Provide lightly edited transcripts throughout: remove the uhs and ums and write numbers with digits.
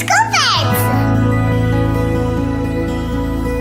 gente conversa.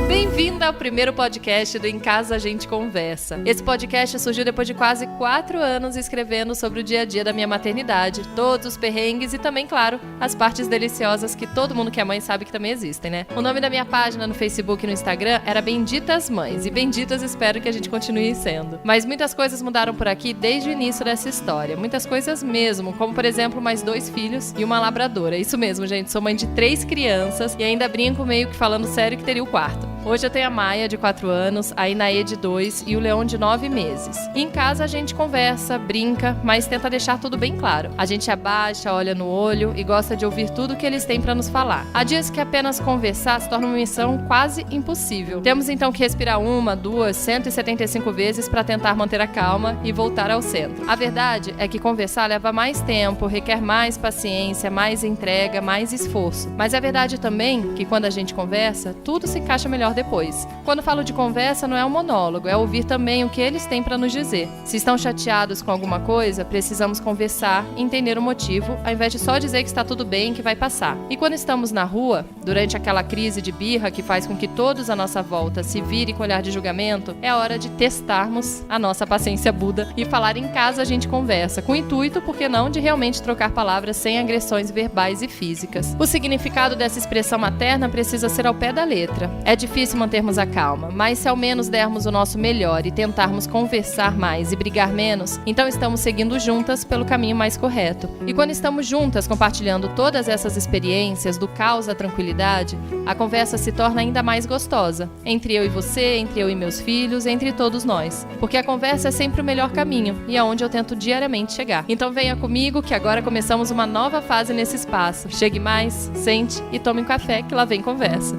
Bem-vinda ao primeiro podcast do Em Casa a Gente Conversa. Esse podcast surgiu depois de quase 4 anos escrevendo sobre o dia a dia da minha maternidade, todos os perrengues e também, claro, as partes deliciosas que todo mundo que é mãe sabe que também existem, né? O nome da minha página no Facebook e no Instagram era Benditas Mães, e benditas espero que a gente continue sendo. Mas muitas coisas mudaram por aqui desde o início dessa história, muitas coisas mesmo, como por exemplo mais 2 filhos e uma labradora. Isso mesmo, gente, sou mãe de 3 crianças e ainda brinco meio que falando sério que teria o 4º. Hoje eu tenho a Maia, de 4 anos, a Inaê, de 2 e o Leão, de 9 meses. E em casa a gente conversa, brinca, mas tenta deixar tudo bem claro. A gente abaixa, olha no olho e gosta de ouvir tudo que eles têm para nos falar. Há dias que apenas conversar se torna uma missão quase impossível. Temos então que respirar 1, 2, 175 vezes para tentar manter a calma e voltar ao centro. A verdade é que conversar leva mais tempo, requer mais paciência, mais entrega, mais esforço. Mas é verdade também que quando a gente conversa, tudo se encaixa melhor depois. Quando falo de conversa, não é um monólogo, é ouvir também o que eles têm para nos dizer. Se estão chateados com alguma coisa, precisamos conversar e entender o motivo, ao invés de só dizer que está tudo bem e que vai passar. E quando estamos na rua, durante aquela crise de birra que faz com que todos à nossa volta se virem com olhar de julgamento, é hora de testarmos a nossa paciência Buda e falar em casa a gente conversa, com o intuito, por que não, de realmente trocar palavras sem agressões verbais e físicas. O significado dessa expressão materna precisa ser ao pé da letra. É difícil mantermos a calma, mas se ao menos dermos o nosso melhor e tentarmos conversar mais e brigar menos, então estamos seguindo juntas pelo caminho mais correto. E quando estamos juntas compartilhando todas essas experiências, do caos à tranquilidade, a conversa se torna ainda mais gostosa. Entre eu e você, entre eu e meus filhos, entre todos nós. Porque a conversa é sempre o melhor caminho e é onde eu tento diariamente chegar. Então venha comigo que agora começamos uma nova fase nesse espaço. Chegue mais, sente e tome um café que lá vem conversa.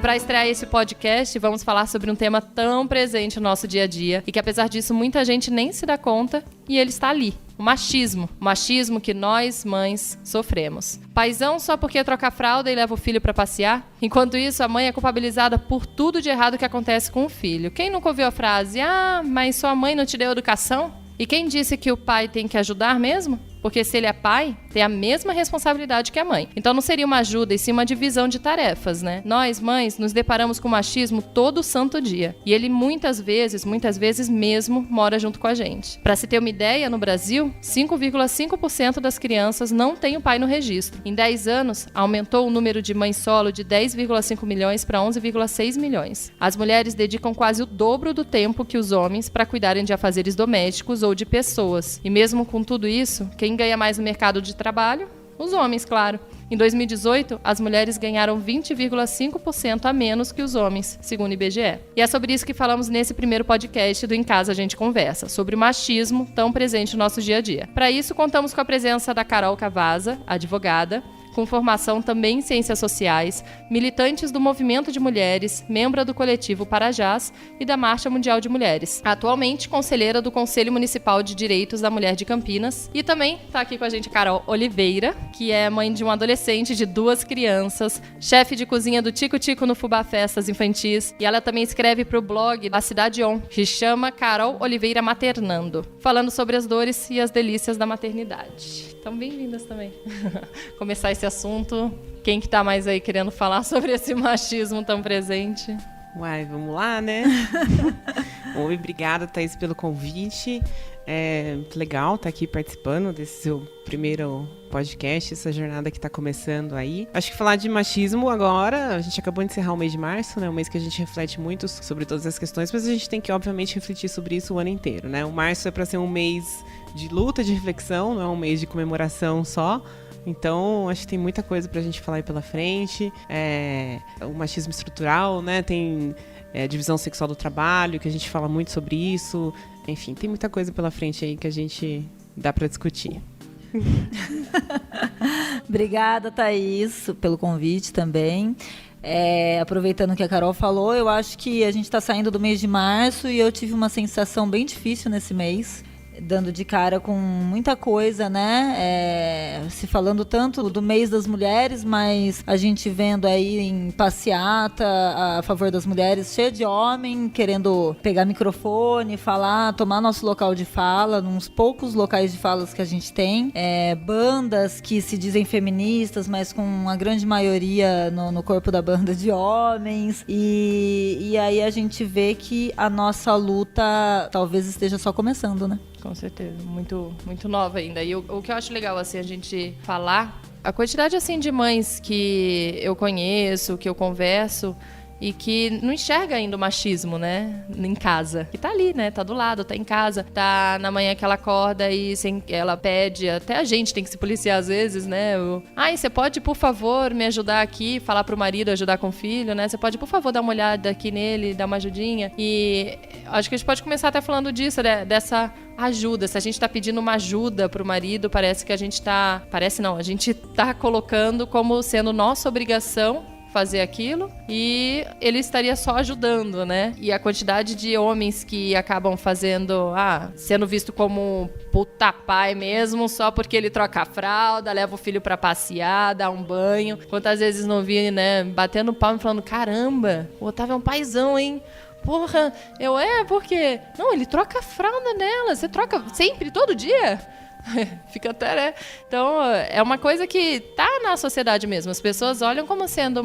Para estrear esse podcast, vamos falar sobre um tema tão presente no nosso dia a dia e que, apesar disso, muita gente nem se dá conta e ele está ali. O machismo. O machismo que nós, mães, sofremos. Paizão só porque troca a fralda e leva o filho para passear? Enquanto isso, a mãe é culpabilizada por tudo de errado que acontece com o filho. Quem nunca ouviu a frase, mas sua mãe não te deu educação? E quem disse que o pai tem que ajudar mesmo? Porque se ele é pai, tem a mesma responsabilidade que a mãe. Então não seria uma ajuda, e sim uma divisão de tarefas, né? Nós, mães, nos deparamos com machismo todo santo dia. E ele muitas vezes mesmo, mora junto com a gente. Para se ter uma ideia, no Brasil, 5,5% das crianças não têm o pai no registro. Em 10 anos, aumentou o número de mães solo de 10,5 milhões para 11,6 milhões. As mulheres dedicam quase o dobro do tempo que os homens para cuidarem de afazeres domésticos ou de pessoas. E mesmo com tudo isso, quem ganha mais no mercado de trabalho? Os homens, claro. Em 2018, as mulheres ganharam 20,5% a menos que os homens, segundo o IBGE. E é sobre isso que falamos nesse primeiro podcast do Em Casa a Gente Conversa, sobre o machismo tão presente no nosso dia a dia. Para isso, contamos com a presença da Carol Cavazza, advogada, com formação também em Ciências Sociais, militantes do Movimento de Mulheres, membro do coletivo Parajás e da Marcha Mundial de Mulheres. Atualmente, conselheira do Conselho Municipal de Direitos da Mulher de Campinas. E também está aqui com a gente a Carol Oliveira, que é mãe de um adolescente de 2 crianças, chefe de cozinha do Tico Tico no Fubá Festas Infantis. E ela também escreve para o blog da Cidade On, que chama Carol Oliveira Maternando, falando sobre as dores e as delícias da maternidade. Então, bem-vindas também. Começar esse assunto. Quem que tá mais aí querendo falar sobre esse machismo tão presente? Uai, vamos lá, né? Oi, obrigada, Thaís, pelo convite. É muito legal estar aqui participando desse seu primeiro podcast, essa jornada que está começando aí. Acho que falar de machismo agora, a gente acabou de encerrar o mês de março, né? Um mês que a gente reflete muito sobre todas as questões, mas a gente tem que, obviamente, refletir sobre isso o ano inteiro, né? O março é para ser um mês de luta, de reflexão, não é um mês de comemoração só. Então, acho que tem muita coisa pra gente falar aí pela frente. O machismo estrutural, né? Tem divisão sexual do trabalho, que a gente fala muito sobre isso. Enfim, tem muita coisa pela frente aí que a gente dá pra discutir. Obrigada, Thaís, pelo convite também. Aproveitando o que a Carol falou, eu acho que a gente está saindo do mês de março e eu tive uma sensação bem difícil nesse mês. dando de cara com muita coisa, né? Se falando tanto do mês das mulheres, mas a gente vendo aí em passeata a favor das mulheres, cheio de homem querendo pegar microfone, falar, tomar nosso local de fala, nos poucos locais de falas que a gente tem. Bandas que se dizem feministas, mas com uma grande maioria no corpo da banda de homens. E aí a gente vê que a nossa luta talvez esteja só começando, né? Com certeza, muito, muito nova ainda. E o que eu acho legal, assim, a gente falar, a quantidade, assim, de mães que eu conheço, que eu converso, e que não enxerga ainda o machismo, né, em casa. Que tá ali, né, tá do lado, tá em casa, tá na manhã que ela acorda e ela pede, até a gente tem que se policiar às vezes, né, você pode, por favor, me ajudar aqui, falar pro marido, ajudar com o filho, né, você pode, por favor, dar uma olhada aqui nele, dar uma ajudinha. E acho que a gente pode começar até falando disso, né, dessa ajuda. Se a gente tá pedindo uma ajuda pro marido, parece que a gente tá... Parece não, a gente tá colocando como sendo nossa obrigação fazer aquilo e ele estaria só ajudando, né? E a quantidade de homens que acabam fazendo, sendo visto como puta pai mesmo, só porque ele troca a fralda, leva o filho pra passear, dá um banho. Quantas vezes não vi, né, batendo palma e falando, caramba, o Otávio é um paizão, hein? Porra, por quê? Não, ele troca a fralda dela, você troca sempre, todo dia? Fica até, né? Então, é uma coisa que tá na sociedade mesmo. As pessoas olham como sendo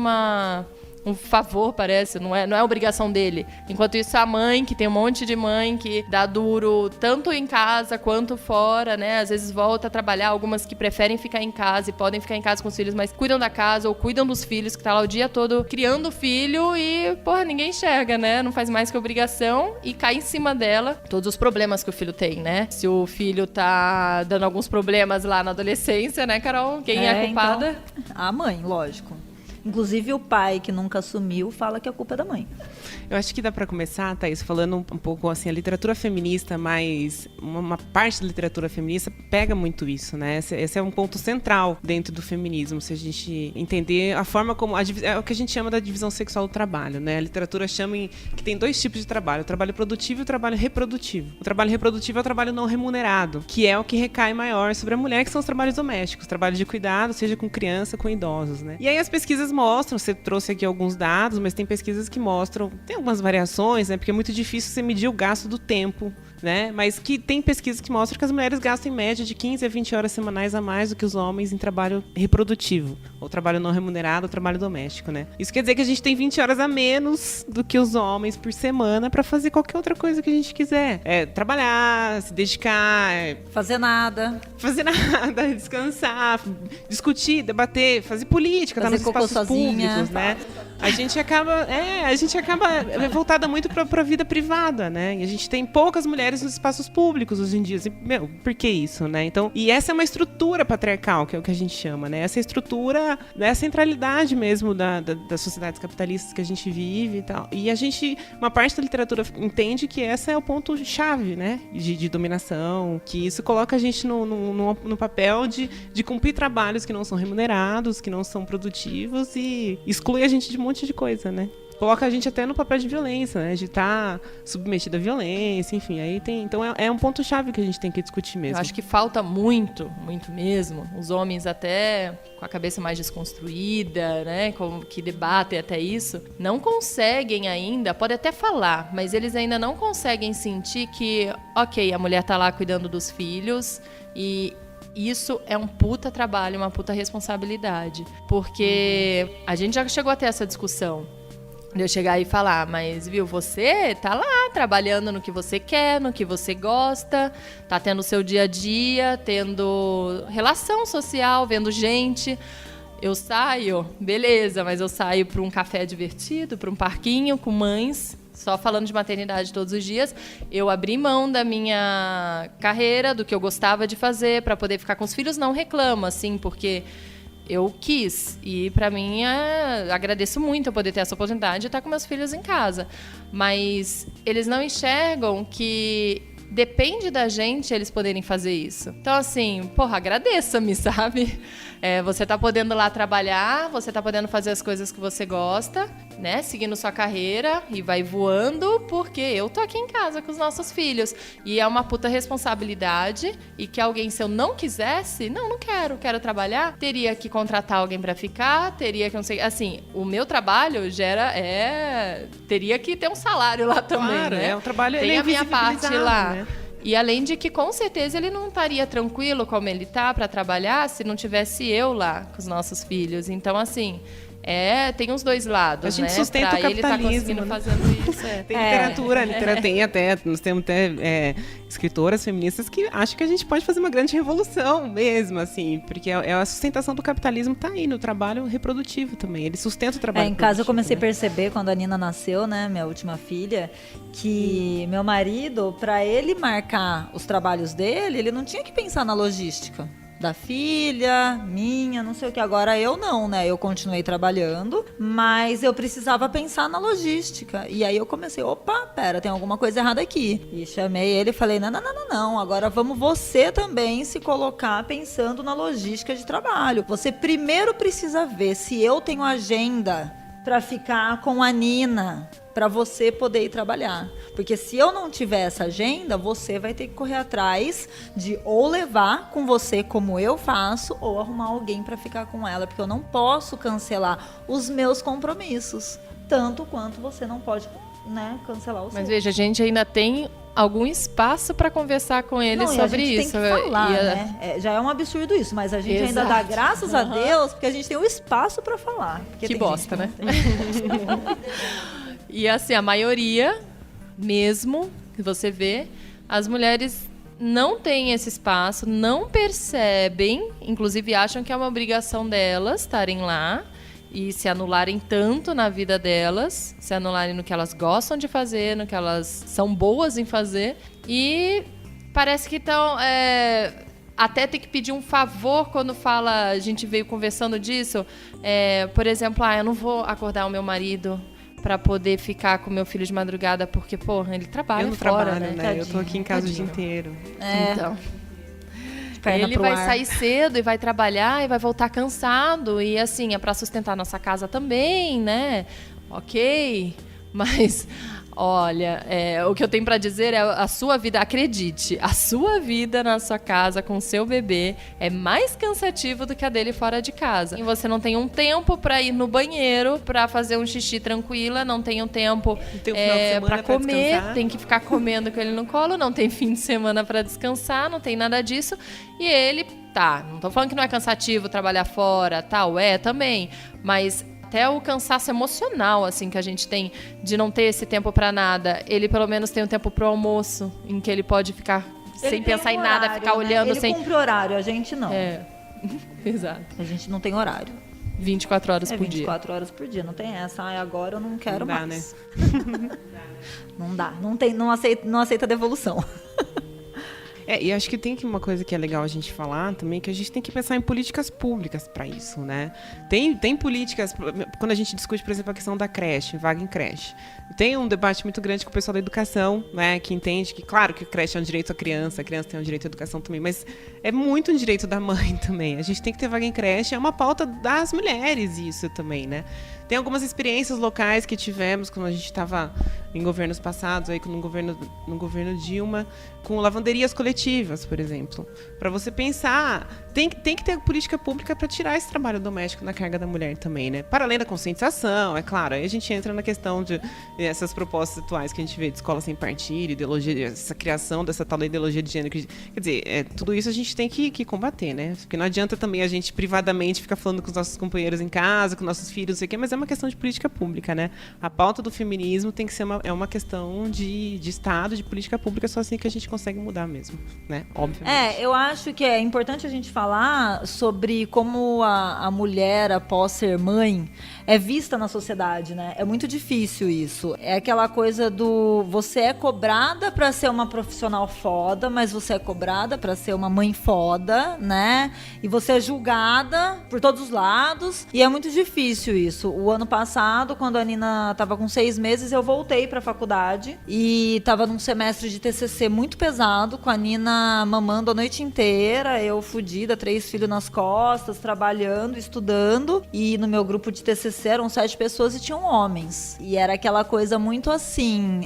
um favor, parece, não é obrigação dele. Enquanto isso, a mãe, que tem um monte de mãe que dá duro tanto em casa quanto fora, né? Às vezes volta a trabalhar, algumas que preferem ficar em casa e podem ficar em casa com os filhos, mas cuidam da casa ou cuidam dos filhos, que tá lá o dia todo criando filho e, ninguém enxerga, né? Não faz mais que obrigação e cai em cima dela todos os problemas que o filho tem, né? Se o filho tá dando alguns problemas lá na adolescência, né, Carol? Quem é a culpada? Então, a mãe, lógico. Inclusive o pai, que nunca assumiu, fala que a culpa é da mãe. Eu acho que dá para começar, Thaís, falando um pouco assim, a literatura feminista, mas uma parte da literatura feminista pega muito isso, né? Esse é um ponto central dentro do feminismo, se a gente entender a forma como... é o que a gente chama da divisão sexual do trabalho, né? A literatura chama que tem 2 tipos de trabalho, o trabalho produtivo e o trabalho reprodutivo. O trabalho reprodutivo é o trabalho não remunerado, que é o que recai maior sobre a mulher, que são os trabalhos domésticos, trabalho de cuidado, seja com criança, com idosos, né? E aí as pesquisas mostram, você trouxe aqui alguns dados, mas tem pesquisas que mostram, tem algumas variações, né? Porque é muito difícil você medir o gasto do tempo, né? Mas que tem pesquisas que mostram que as mulheres gastam em média de 15 a 20 horas semanais a mais do que os homens em trabalho reprodutivo, ou trabalho não remunerado, ou trabalho doméstico, né? Isso quer dizer que a gente tem 20 horas a menos do que os homens por semana para fazer qualquer outra coisa que a gente quiser. Trabalhar, se dedicar, fazer nada, descansar, discutir, debater, fazer política, estar nos espaços públicos, né? A gente acaba voltada muito para a vida privada, né? E a gente tem poucas mulheres nos espaços públicos hoje em dia. Assim, por que isso, né? Então, e essa é uma estrutura patriarcal, que é o que a gente chama, né? Essa estrutura, né? A centralidade mesmo das sociedades capitalistas que a gente vive e tal. E uma parte da literatura entende que esse é o ponto-chave, né? De dominação, que isso coloca a gente no papel de cumprir trabalhos que não são remunerados, que não são produtivos e exclui a gente de um monte de coisa, né? Coloca a gente até no papel de violência, né? De estar submetido à violência, enfim. Aí então é um ponto-chave que a gente tem que discutir mesmo. Eu acho que falta muito, muito mesmo. Os homens até com a cabeça mais desconstruída, né? Que debatem até isso, não conseguem ainda, pode até falar, mas eles ainda não conseguem sentir que, ok, a mulher tá lá cuidando dos filhos e isso é um puta trabalho, uma puta responsabilidade. Porque a gente já chegou a ter essa discussão. De eu chegar e falar, mas viu, você tá lá trabalhando no que você quer, no que você gosta, tá tendo o seu dia a dia, tendo relação social, vendo gente. Eu saio, beleza, mas eu saio para um café divertido, para um parquinho com mães, só falando de maternidade todos os dias. Eu abri mão da minha carreira, do que eu gostava de fazer, para poder ficar com os filhos. Não reclamo, assim, porque eu quis. E para mim, agradeço muito eu poder ter essa oportunidade de estar com meus filhos em casa. Mas eles não enxergam que depende da gente eles poderem fazer isso. Então, assim, agradeça-me, sabe? Você tá podendo lá trabalhar, você tá podendo fazer as coisas que você gosta, né? Seguindo sua carreira e vai voando, porque eu tô aqui em casa com os nossos filhos. E é uma puta responsabilidade, e que alguém, se eu não quisesse, não quero trabalhar, teria que contratar alguém pra ficar, teria que, não sei, assim, o meu trabalho teria que ter um salário lá também, claro, né? É um trabalho Tem a minha parte lá. Né? E além de que, com certeza, ele não estaria tranquilo como ele tá para trabalhar se não tivesse eu lá com os nossos filhos. Então, assim, tem os dois lados, a gente né? sustenta pra o capitalismo. Ele tá conseguindo fazendo isso. Tem literatura, nós temos até escritoras feministas que acham que a gente pode fazer uma grande revolução mesmo, assim, porque a sustentação do capitalismo tá aí no trabalho reprodutivo também, ele sustenta o trabalho em casa eu comecei né? a perceber, quando a Nina nasceu, né, minha última filha, que meu marido, para ele marcar os trabalhos dele, ele não tinha que pensar na logística da filha, minha, não sei o que. Agora eu não, né? Eu continuei trabalhando, mas eu precisava pensar na logística. E aí eu comecei, opa, pera, tem alguma coisa errada aqui. E chamei ele e falei, não, agora vamos você também se colocar pensando na logística de trabalho. Você primeiro precisa ver se eu tenho agenda para ficar com a Nina, para você poder ir trabalhar. Porque se eu não tiver essa agenda, você vai ter que correr atrás de ou levar com você, como eu faço, ou arrumar alguém para ficar com ela. Porque eu não posso cancelar os meus compromissos, tanto quanto você não pode, né, cancelar o seu. Mas veja, a gente ainda tem algum espaço para conversar com ele sobre isso. Tem que falar, né? Já é um absurdo isso, mas a gente ainda dá graças a Deus, porque a gente tem o espaço para falar. Que bosta, né? E assim, a maioria, mesmo, que você vê, as mulheres não têm esse espaço, não percebem, inclusive acham que é uma obrigação delas estarem lá e se anularem tanto na vida delas, se anularem no que elas gostam de fazer, no que elas são boas em fazer. E parece que estão... até tem que pedir um favor quando fala... A gente veio conversando disso. Por exemplo, eu não vou acordar o meu marido para poder ficar com meu filho de madrugada, porque, porra, ele trabalha eu não fora, trabalho, né? Eu tô aqui em casa o dia inteiro. Então... Ele vai sair cedo e vai trabalhar e vai voltar cansado. E assim, é para sustentar a nossa casa também, né? Ok, mas... Olha, o que eu tenho para dizer é a sua vida, acredite, a sua vida na sua casa com o seu bebê é mais cansativo do que a dele fora de casa. E você não tem um tempo para ir no banheiro, para fazer um xixi tranquila, não tem um tempo para comer, tem que ficar comendo com ele no colo, não tem fim de semana para descansar, não tem nada disso. E ele, não tô falando que não é cansativo trabalhar fora, tal, também, mas... Até o cansaço emocional, assim, que a gente tem de não ter esse tempo pra nada. Ele, pelo menos, tem um tempo pro almoço, em que ele pode ficar sem pensar em nada, ficar olhando ele cumpre horário, a gente não. Exato. A gente não tem horário. 24 horas por dia. 24 horas por dia, não tem essa. Agora eu não quero não dá, mais. Né? Não dá, não aceita devolução. E acho que tem uma coisa que é legal a gente falar também, que a gente tem que pensar em políticas públicas para isso, né? Tem políticas, quando a gente discute, por exemplo, a questão da creche, vaga em creche. Tem um debate muito grande com o pessoal da educação, né? Que entende que, claro, que a creche é um direito à criança, a criança tem um direito à educação também, mas é muito um direito da mãe também. A gente tem que ter vaga em creche, é uma pauta das mulheres isso também, né? Tem algumas experiências locais que tivemos quando a gente estava em governos passados, aí no governo Dilma, com lavanderias coletivas, por exemplo. Para você pensar, tem que ter política pública para tirar esse trabalho doméstico na carga da mulher também, né? Para além da conscientização, é claro. Aí a gente entra na questão de essas propostas atuais que a gente vê de escola sem partido, ideologia, essa criação dessa tal da ideologia de gênero. Quer dizer, tudo isso a gente tem que combater, né? Porque não adianta também a gente privadamente ficar falando com os nossos companheiros em casa, com nossos filhos, não sei o quê, mas é uma questão de política pública, né? A pauta do feminismo tem que ser uma questão de Estado, de política pública, só assim que a gente consegue mudar mesmo, né? Obviamente. Eu acho que é importante a gente falar sobre como a mulher, após ser mãe, é vista na sociedade, né? É muito difícil isso. É aquela coisa do... Você é cobrada para ser uma profissional foda, mas você é cobrada para ser uma mãe foda, né? E você é julgada por todos os lados. E é muito difícil isso. O ano passado, quando a Nina tava com 6 meses, eu voltei pra faculdade e tava num semestre de TCC muito pesado, com a Nina mamando a noite inteira, eu fudida, 3 filhos nas costas, trabalhando, estudando, e no meu grupo de TCC eram 7 pessoas e tinham homens. E era aquela coisa muito assim,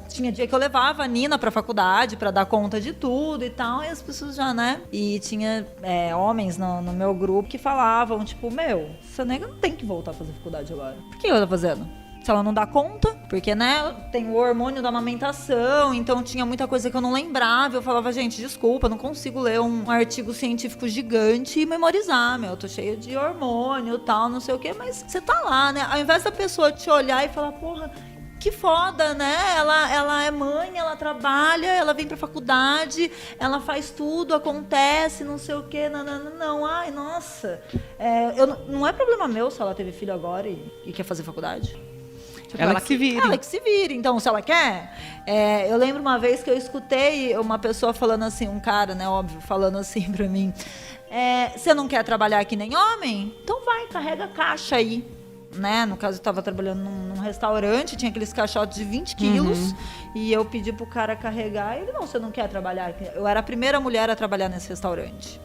tinha dia que eu levava a Nina pra faculdade pra dar conta de tudo e tal, e as pessoas já, né? E tinha homens no meu grupo que falavam, tipo, meu, essa nega não tem que voltar a fazer faculdade agora. Por que ela tá fazendo? Se ela não dá conta, porque, né, tem o hormônio da amamentação, então tinha muita coisa que eu não lembrava. Eu falava, gente, desculpa, não consigo ler um artigo científico gigante e memorizar, meu, eu tô cheia de hormônio e tal, não sei o quê, mas você tá lá, né? Ao invés da pessoa te olhar e falar, porra, que foda, né? Ela é mãe, ela trabalha, ela vem pra faculdade, ela faz tudo, acontece, não sei o quê, não. Ai, nossa. Não é problema meu se ela teve filho agora e quer fazer faculdade. Tipo, ela que se vire. Ela que se vire. Então, se ela quer... eu lembro uma vez que eu escutei uma pessoa falando assim, um cara, né, óbvio, falando assim pra mim, você não quer trabalhar que nem homem? Então vai, carrega a caixa aí. Né? No caso, eu estava trabalhando num restaurante, tinha aqueles caixotes de 20 quilos, e eu pedi pro cara carregar, e ele, não, você não quer trabalhar? Eu era a primeira mulher a trabalhar nesse restaurante,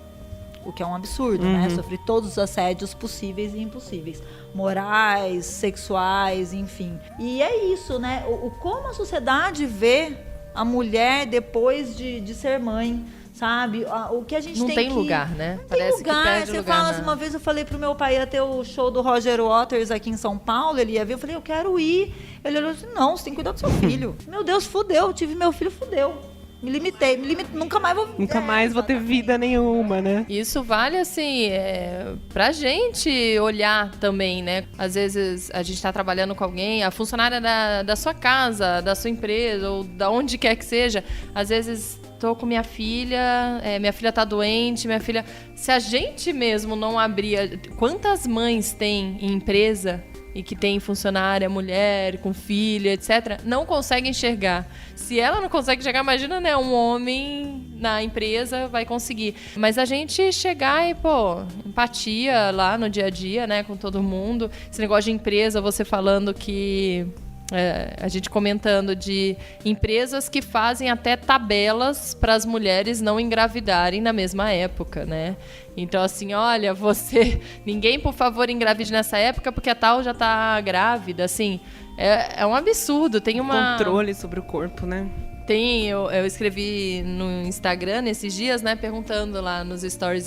o que é um absurdo, né? Sofri todos os assédios possíveis e impossíveis, morais, sexuais, enfim. E é isso, né? Como a sociedade vê a mulher depois de ser mãe, sabe? O que a gente não tem que... lugar, né? Não Parece tem lugar. que perde Você lugar, fala né? assim, uma vez eu falei pro meu pai, ia ter o show do Roger Waters aqui em São Paulo, ele ia vir, eu falei, eu quero ir. Ele olhou assim, não, você tem que cuidar do seu filho. Meu Deus, fudeu, tive meu filho, fudeu. Me limitei, nunca mais vou ter vida nenhuma, né? Isso vale, assim, pra gente olhar também, né? Às vezes a gente tá trabalhando com alguém, a funcionária da sua casa, da sua empresa, ou da onde quer que seja, às vezes tô com minha filha tá doente, minha filha... Se a gente mesmo não abrir... Quantas mães tem em empresa e que tem funcionária, mulher, com filha, etc., não consegue enxergar. Se ela não consegue enxergar, imagina, né? Um homem na empresa vai conseguir. Mas a gente chegar e, empatia lá no dia a dia, né? Com todo mundo. Esse negócio de empresa, você falando que... a gente comentando de empresas que fazem até tabelas para as mulheres não engravidarem na mesma época, né? Então, assim, olha, ninguém, por favor, engravide nessa época porque a tal já tá grávida, assim. É um absurdo. Tem controle sobre o corpo, né? Eu escrevi no Instagram nesses dias, né, perguntando lá nos stories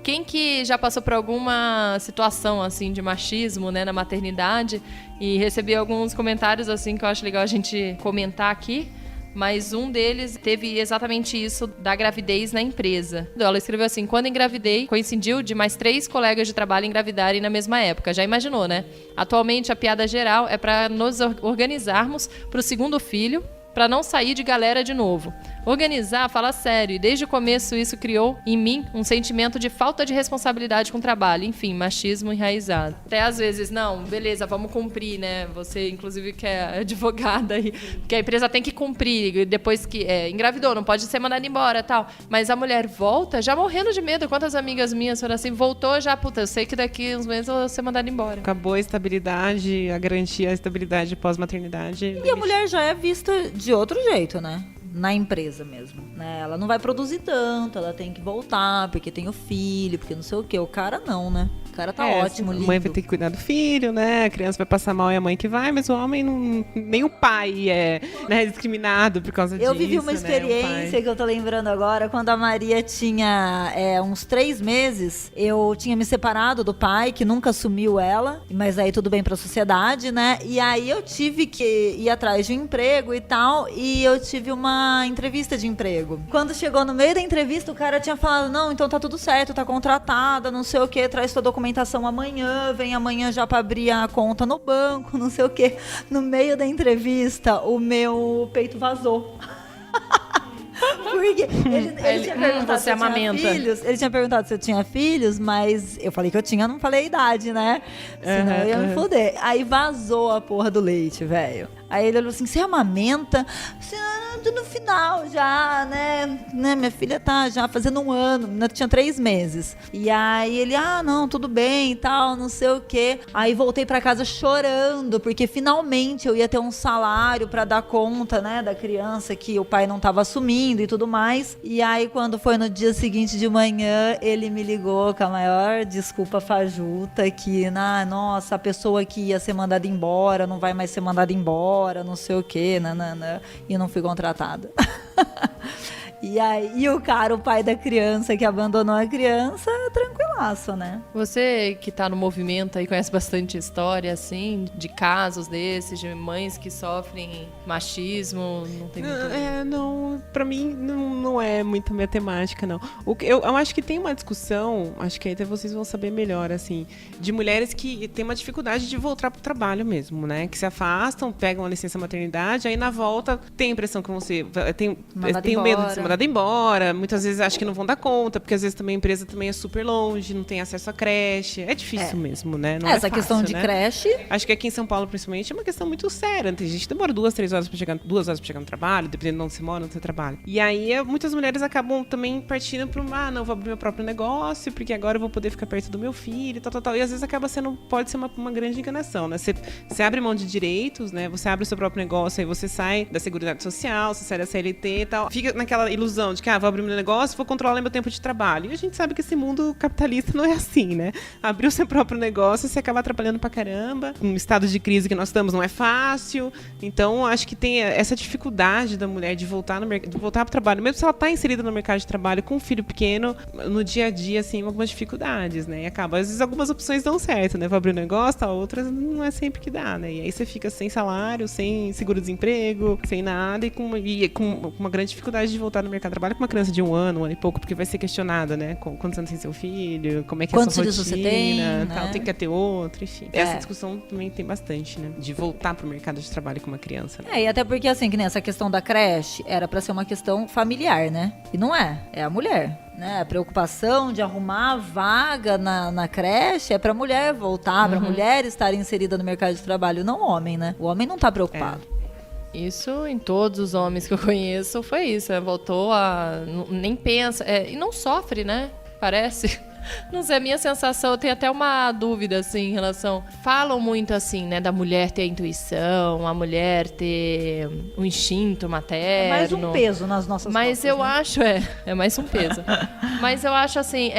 quem que já passou por alguma situação, assim, de machismo, né, na maternidade, e recebi alguns comentários, assim, que eu acho legal a gente comentar aqui, mas um deles teve exatamente isso da gravidez na empresa. Ela escreveu assim, quando engravidei, coincidiu de mais 3 colegas de trabalho engravidarem na mesma época. Já imaginou, né? Atualmente, a piada geral é para nos organizarmos para o segundo filho, para não sair de galera de novo. Organizar, fala sério, e desde o começo isso criou em mim um sentimento de falta de responsabilidade com o trabalho, enfim, machismo enraizado. Até às vezes, não, beleza, vamos cumprir, né? Você, inclusive, que é advogada aí, porque a empresa tem que cumprir, depois que engravidou, não pode ser mandada embora e tal. Mas a mulher volta já morrendo de medo. Quantas amigas minhas foram assim, voltou já, puta, eu sei que daqui uns meses eu vou ser mandada embora. Acabou a estabilidade, a garantia, a estabilidade pós-maternidade. E a mulher já é vista de outro jeito, né? Na empresa mesmo, né? Ela não vai produzir tanto, ela tem que voltar, porque tem o filho, porque não sei o quê. O cara não, né? O cara tá ótimo, lindo. A mãe vai ter que cuidar do filho, né? A criança vai passar mal e a mãe que vai, mas o homem não... Nem o pai é, né, discriminado por causa disso. Eu vivi uma experiência que eu tô lembrando agora, quando a Maria tinha uns 3 meses, eu tinha me separado do pai, que nunca assumiu ela, mas aí tudo bem pra sociedade, né? E aí eu tive que ir atrás de um emprego e tal, e eu tive uma entrevista de emprego. Quando chegou no meio da entrevista, o cara tinha falado, não, então tá tudo certo, tá contratada, não sei o que, traz tua documentação amanhã, vem amanhã já pra abrir a conta no banco, não sei o que. No meio da entrevista, o meu peito vazou. Porque ele tinha perguntado se eu tinha filhos. Ele tinha perguntado se eu tinha filhos, mas eu falei que eu tinha, não falei a idade, né? Senão eu ia me foder. Aí vazou a porra do leite, velho. Aí ele olhou assim, você amamenta? Assim, tô no final já, né? Minha filha tá já fazendo 1 ano, ainda tinha 3 meses. E aí ele, não, tudo bem e tal, não sei o quê. Aí voltei pra casa chorando, porque finalmente eu ia ter um salário pra dar conta, né, da criança que o pai não tava assumindo e tudo mais. E aí quando foi no dia seguinte de manhã, ele me ligou com a maior desculpa fajuta, que, nossa, a pessoa que ia ser mandada embora não vai mais ser mandada embora, não sei o quê, e não fui contratada. E aí, o pai da criança que abandonou a criança, tranquilaço, né? Você que tá no movimento aí, conhece bastante história, assim, de casos desses, de mães que sofrem machismo, não tem muito... Não, pra mim não é muita minha temática, não. Eu acho que tem uma discussão, acho que até vocês vão saber melhor, assim, de mulheres que têm uma dificuldade de voltar pro trabalho mesmo, né? Que se afastam, pegam a licença maternidade, aí na volta tem a impressão que você tem medo de ser mandada embora, muitas vezes acho que não vão dar conta, porque às vezes também a empresa também é super longe, não tem acesso à creche, é difícil mesmo, né? Não essa é fácil, questão de né? creche... Acho que aqui em São Paulo, principalmente, é uma questão muito séria. Tem gente que demora 2, 3 horas pra chegar, 2 horas pra chegar no trabalho, dependendo de onde você mora, onde você trabalha. E aí, muitas mulheres acabam também partindo pro, não, vou abrir meu próprio negócio, porque agora eu vou poder ficar perto do meu filho, tal. E às vezes pode ser uma grande enganação, né? Você abre mão de direitos, né? Você abre o seu próprio negócio, aí você sai da Seguridade Social, você sai da CLT e tal. Fica naquela ilusão de que, vou abrir meu negócio, vou controlar meu tempo de trabalho. E a gente sabe que esse mundo capitalista não é assim, né? Abrir o seu próprio negócio, você acaba atrapalhando pra caramba. Um estado de crise que nós estamos não é fácil. Então, acho que tem essa dificuldade da mulher de voltar pro trabalho. Mesmo se ela tá inserida no mercado de trabalho com um filho pequeno, no dia a dia, assim, algumas dificuldades, né? E acaba, às vezes, algumas opções dão certo, né? Vou abrir um negócio, outras não é sempre que dá, né? E aí você fica sem salário, sem seguro-desemprego, sem nada e com uma grande dificuldade de voltar no mercado de trabalho com uma criança de 1 ano e pouco, porque vai ser questionada, né? Quantos anos tem seu filho, como é que é a sua rotina, você tem, tal, né? tem que ter outro, enfim. Essa discussão também tem bastante, né? De voltar pro mercado de trabalho com uma criança. Né? E até porque, assim, que nessa questão da creche era pra ser uma questão familiar, né? E não é a mulher. Né? A preocupação de arrumar a vaga na creche é pra mulher voltar, pra mulher estar inserida no mercado de trabalho, não o homem, né? O homem não tá preocupado. Isso em todos os homens que eu conheço foi isso. Voltou nem pensa. E não sofre, né? Parece. Não sei, a minha sensação, eu tenho até uma dúvida, assim, em relação... Falam muito, assim, né, da mulher ter a intuição, a mulher ter um instinto materno. É mais um peso nas nossas Mas costas, eu né? acho, é mais um peso. Mas eu acho, assim,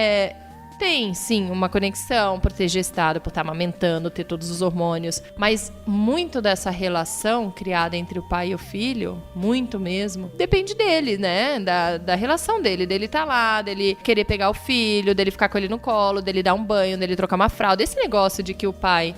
tem, sim, uma conexão por ter gestado, por estar amamentando, ter todos os hormônios. Mas muito dessa relação criada entre o pai e o filho, muito mesmo, depende dele, né? Da relação dele tá lá, dele querer pegar o filho, dele ficar com ele no colo, dele dar um banho, dele trocar uma fralda. Esse negócio de que o pai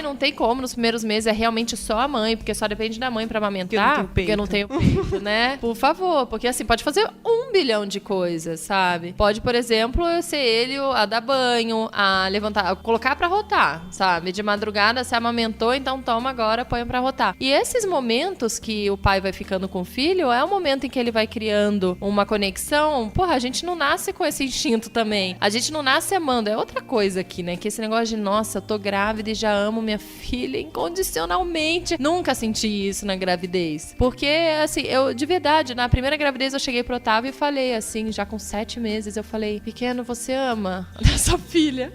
não tem como, nos primeiros meses é realmente só a mãe, porque só depende da mãe pra amamentar, porque eu não tenho peito, né? Por favor, porque assim, pode fazer 1 bilhão de coisas, sabe? Pode, por exemplo, ser ele a dar banho, a levantar, a colocar pra rotar, sabe? De madrugada se amamentou, então toma agora, põe pra rotar. E esses momentos que o pai vai ficando com o filho, é o momento em que ele vai criando uma conexão. Porra, a gente não nasce com esse instinto também. A gente não nasce amando. É outra coisa aqui, né? Que esse negócio de, nossa, eu tô grávida e já amo minha filha incondicionalmente. Nunca senti isso na gravidez. Porque, assim, eu, de verdade, na primeira gravidez eu cheguei pro Otávio e falei, assim, já com 7 meses, eu falei, pequeno, você ama a sua filha?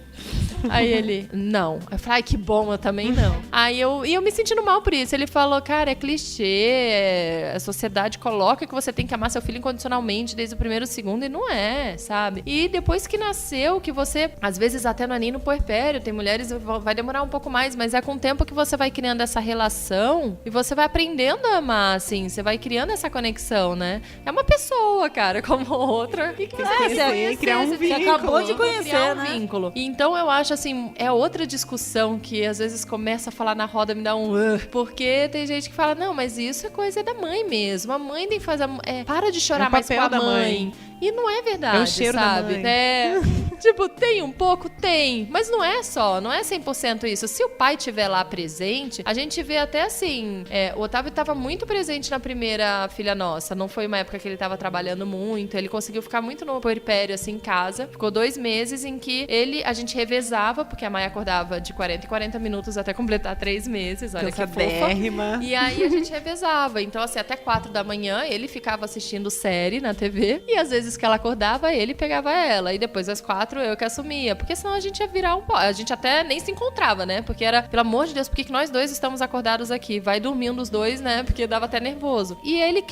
Aí ele, não. Eu falei, ai, que bom, eu também não. Aí eu me sentindo mal por isso. Ele falou, cara, é clichê, a sociedade coloca que você tem que amar seu filho incondicionalmente desde o primeiro segundo, e não é, sabe? E depois que nasceu, que você, às vezes até não é nem no puerpério, tem mulheres, vai demorar um pouco mais, mas é com o tempo que você vai criando essa relação e você vai aprendendo a amar, assim, você vai criando essa conexão, né? É uma pessoa, cara, como outra. E você criar um vínculo. Você acabou de conhecer, né? Vínculo. Então eu acho assim, é outra discussão que às vezes começa a falar na roda, me dá um porque tem gente que fala, não, mas isso é coisa da mãe mesmo. A mãe tem que fazer. Para de chorar mais com a mãe. E não é verdade, é o cheiro sabe? Da mãe. Tipo, tem um pouco? Tem. Mas não é 100% isso. Se o pai estiver lá presente, a gente vê até assim, o Otávio estava muito presente na primeira filha nossa. Não foi uma época que ele estava trabalhando muito, ele conseguiu ficar muito no puerpério, assim, em casa. Ficou 2 meses em que a gente revezava, porque a Maia acordava de 40 em 40 minutos até completar 3 meses. Olha que fofa. E aí a gente revezava. Então, assim, até 4 da manhã, ele ficava assistindo série na TV. E às vezes que ela acordava, ele pegava ela. E depois, às 4, eu que assumia. Porque senão a gente ia virar um pó. A gente até nem se encontrava, né? Porque era, pelo amor de Deus, por que nós dois estamos acordados aqui? Vai dormindo os dois, né? Porque dava até nervoso. E ele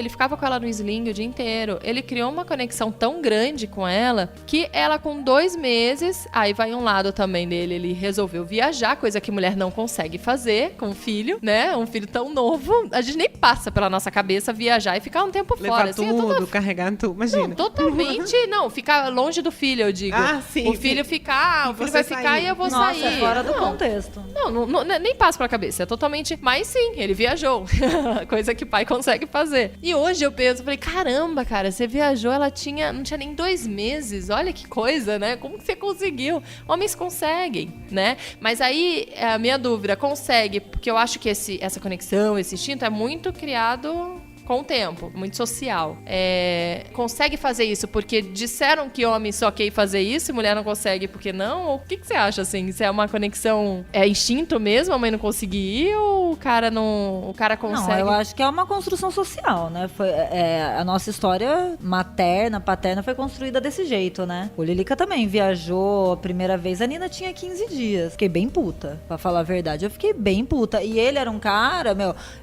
ficava com ela no sling o dia inteiro. Ele criou uma conexão tão grande com ela que ela, com 2 meses, aí vai um lado também dele, ele resolveu viajar, coisa que mulher não consegue fazer com um filho, né? Um filho tão novo. A gente nem passa pela nossa cabeça viajar e ficar um tempo levar fora. tudo, Assim, carregar tudo, imagina. Não, totalmente, não, ficar longe do filho, eu digo. Sim. O filho vai ficar e eu vou Nossa, sair. É fora do contexto. Não, nem passa pela cabeça, é totalmente... Mas sim, ele viajou. Coisa que pai consegue fazer. E hoje eu penso, falei, caramba, cara, você viajou, ela não tinha nem 2 meses, olha que coisa, né? Como que você conseguiu? Homens conseguem, né? Mas aí, a minha dúvida, consegue, porque eu acho que essa conexão, esse instinto é muito criado com o tempo, muito social. Consegue fazer isso porque disseram que homem só quer fazer isso e mulher não consegue porque não? Ou o que você acha, assim? Se é uma conexão, instinto mesmo, a mãe não conseguir ir, ou o cara consegue? Não, eu acho que é uma construção social, né? A nossa história materna, paterna foi construída desse jeito, né? O Lilica também viajou a primeira vez, a Nina tinha 15 dias. Fiquei bem puta, pra falar a verdade. Eu fiquei bem puta. E ele era um cara,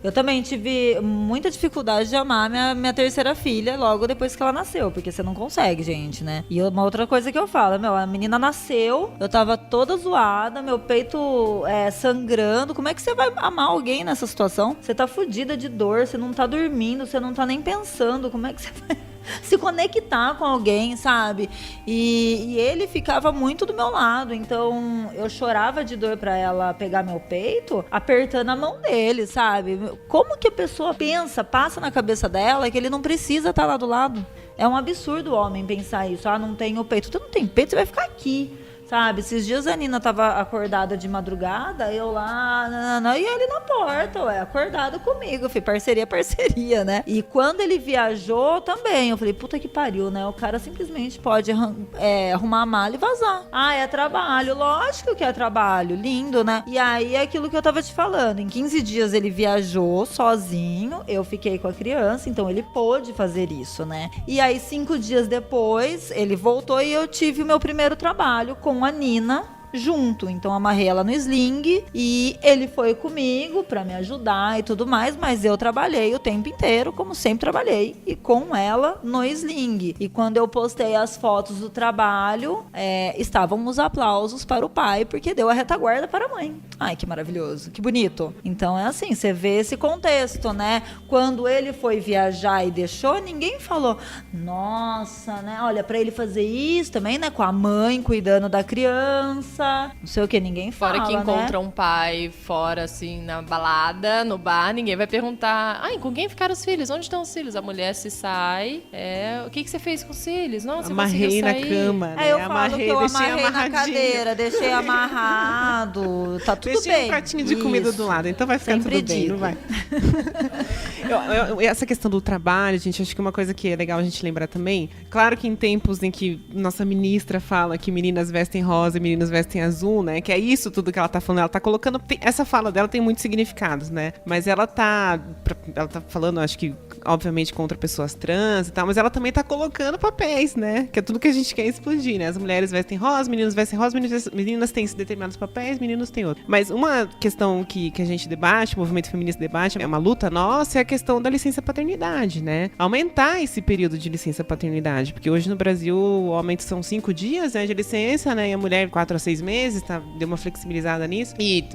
eu também tive muita dificuldade de amar minha terceira filha logo depois que ela nasceu, porque você não consegue, gente, né? E uma outra coisa que eu falo, a menina nasceu, eu tava toda zoada, meu peito sangrando. Como é que você vai amar alguém nessa situação? Você tá fudida de dor, você não tá dormindo, você não tá nem pensando. Como é que você vai se conectar com alguém, sabe? E ele ficava muito do meu lado, então eu chorava de dor pra ela pegar meu peito, apertando a mão dele, sabe? Como que a pessoa passa na cabeça dela que ele não precisa estar lá do lado? É um absurdo o homem pensar isso. Não tem o peito. Tu não tem peito, você vai ficar aqui. Sabe, esses dias a Nina tava acordada de madrugada, eu lá, e ele na porta, acordado comigo. Eu falei, parceria, né? E quando ele viajou também, eu falei, puta que pariu, né? O cara simplesmente pode arrumar a mala e vazar. É trabalho, lógico que é trabalho, lindo, né? E aí é aquilo que eu tava te falando, em 15 dias ele viajou sozinho, eu fiquei com a criança, então ele pôde fazer isso, né? E aí 5 dias depois, ele voltou e eu tive o meu primeiro trabalho com a Nina junto, então amarrei ela no sling e ele foi comigo pra me ajudar e tudo mais, mas eu trabalhei o tempo inteiro, como sempre trabalhei, e com ela no sling. E quando eu postei as fotos do trabalho, estavam os aplausos para o pai, porque deu a retaguarda para a mãe. Ai, que maravilhoso, que bonito. Então é assim, você vê esse contexto, né? Quando ele foi viajar e deixou, ninguém falou, nossa, né? Olha, pra ele fazer isso também, né? Com a mãe cuidando da criança, não sei o que, ninguém fala, fora que encontra, né? Um pai fora, assim, na balada, no bar, ninguém vai perguntar, com quem ficaram os filhos? Onde estão os filhos? A mulher se sai, o que você fez com os filhos? Não, você amarrei na sair? cama, né? Eu falo que eu amarrei na cadeira, deixei amarrado, tá tudo deixei bem. Um pratinho de comida do lado, então vai ficar Sempre tudo bem, não vai? Essa questão do trabalho, gente, acho que uma coisa que é legal a gente lembrar também, claro que em tempos em que nossa ministra fala que meninas vestem rosa e meninos vestem azul, né, que é isso tudo que ela tá falando, ela tá colocando, essa fala dela tem muitos significados, né, mas ela tá falando, acho que, obviamente, contra pessoas trans e tal, mas ela também tá colocando papéis, né, que é tudo que a gente quer explodir, né, as mulheres vestem rosa, meninos vestem rosa, meninas têm determinados papéis, meninos têm outros. Mas uma questão que a gente debate, o movimento feminista debate, é uma luta nossa, é a questão da licença paternidade, né, aumentar esse período de licença paternidade, porque hoje no Brasil o homem são 5 dias, né, de licença, né, e a mulher 4 a 6 meses, deu uma flexibilizada nisso, e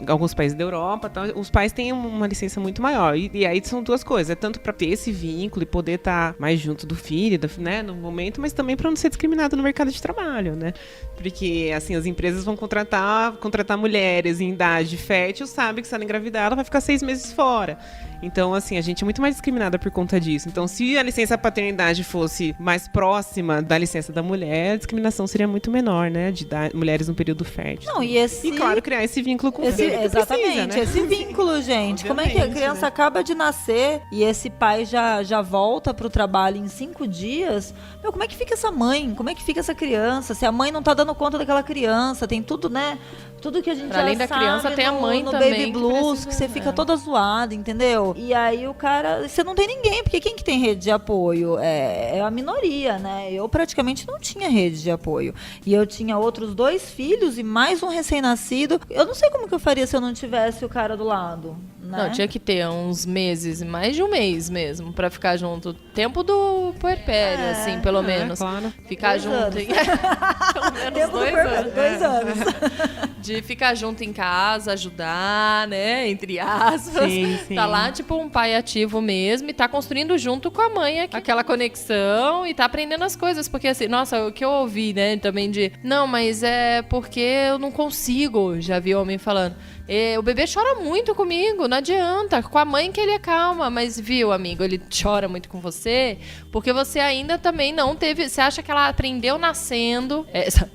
alguns países da Europa, os pais têm uma licença muito maior, e aí são duas coisas, tanto para ter esse vínculo e poder estar mais junto do filho, né, no momento, mas também para não ser discriminado no mercado de trabalho, né, porque assim, as empresas vão contratar mulheres em idade fértil, sabe que se ela engravidar, ela vai ficar 6 meses fora, então Então, assim, a gente é muito mais discriminada por conta disso. Então, se a licença paternidade fosse mais próxima da licença da mulher, a discriminação seria muito menor, né? De dar mulheres no período fértil. Não, e claro, criar esse vínculo com o filho que exatamente, precisa, né? esse vínculo, gente. Como é que a criança acaba de nascer e esse pai já volta pro trabalho em 5 dias? Meu, como é que fica essa mãe? Como é que fica essa criança? Se a mãe não tá dando conta daquela criança, tem tudo, né? Tudo que a gente Pra além já da criança, sabe tem a mãe no também Baby que Blues, que você fica toda zoada, entendeu? E aí o cara, você não tem ninguém, porque quem que tem rede de apoio? É a minoria, né? Eu praticamente não tinha rede de apoio. E eu tinha outros 2 filhos e mais um recém-nascido. Eu não sei como que eu faria se eu não tivesse o cara do lado, né? Não, tinha que ter uns meses, mais de um mês mesmo, pra ficar junto. Tempo do puerpério, assim, pelo menos. Claro. Ficar 2 junto. anos. Pelo menos Tempo do 2 puerpério, anos. 2 anos. De ficar junto em casa, ajudar, né? Entre aspas. Sim, sim. Tá lá, tipo, um pai ativo mesmo e tá construindo junto com a mãe aquela conexão e tá aprendendo as coisas. Porque, assim, nossa, o que eu ouvi, né, também de... Não, mas é porque eu não consigo. Já vi homem falando. O bebê chora muito comigo, não adianta. Com a mãe que ele acalma. Mas, viu, amigo, ele chora muito com você porque você ainda também não teve... Você acha que ela aprendeu nascendo...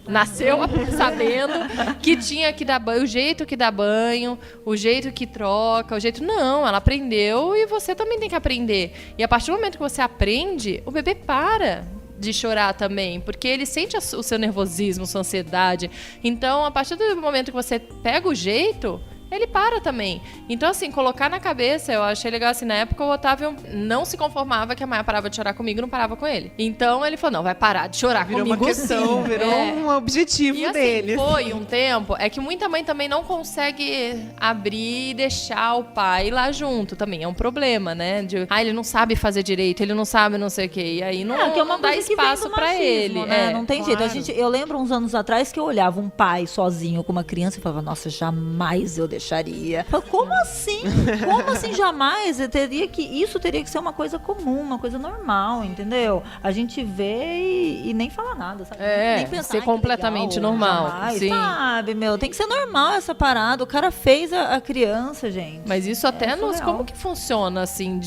nasceu sabendo que tinha que dar banho, o jeito que dá banho, o jeito que troca, o jeito... Não, ela aprendeu e você também tem que aprender. E a partir do momento que você aprende, o bebê para de chorar também, porque ele sente o seu nervosismo, sua ansiedade. Então, a partir do momento que você pega o jeito, ele para também. Então, assim, colocar na cabeça, eu achei legal, assim, na época o Otávio não se conformava que a Maia parava de chorar comigo e não parava com ele. Então, ele falou, não, vai parar de chorar Virou comigo uma questão, sim. virou um objetivo E assim, deles. foi um tempo, é que muita mãe também não consegue abrir e deixar o pai lá junto também, é um problema, né? Ele não sabe fazer direito, ele não sabe não sei o quê, e aí não, que é uma não dá coisa que vem espaço do pra machismo, ele. né? Não tem claro. jeito. Eu lembro uns anos atrás que eu olhava um pai sozinho com uma criança e falava, nossa, jamais eu deixaria. Eu falava, como assim? Como assim jamais? Isso teria que ser uma coisa comum, uma coisa normal, entendeu? A gente vê e nem fala nada, sabe? Nem pensar, ser "Ai, que completamente legal", normal, jamais, sim. sabe, meu? Tem que ser normal essa parada. O cara fez a criança, gente. Mas isso até surreal. como que funciona, assim,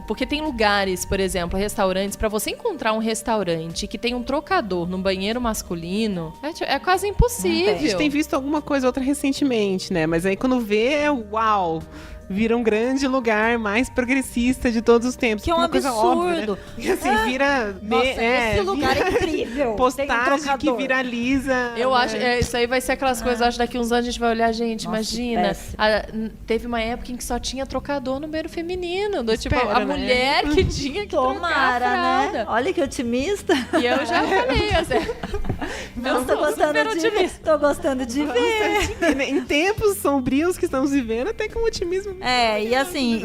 porque tem lugares, por exemplo, restaurantes, pra você encontrar um restaurante que tem um trocador no banheiro masculino, é quase impossível. A gente tem visto alguma coisa ou outra recentemente, né? Mas aí quando vê, uau! Vira um grande lugar mais progressista de todos os tempos. Que é um uma coisa absurdo. óbvia, né? E assim, vira... Nossa, esse lugar é incrível. Postagem Tem um que trocador. viraliza. Eu né? acho, isso aí vai ser aquelas coisas, acho, daqui uns anos a gente vai olhar, gente, Nossa, imagina. péssimo. Teve uma época em que só tinha trocador no banheiro feminino. Tipo, Espera, a né? mulher que tinha que trocar a Tomara, fralda. né? Olha que otimista. E eu já falei, assim... Não, tô gostando de ver. Em tempos sombrios que estamos vivendo, até com um otimismo. E assim,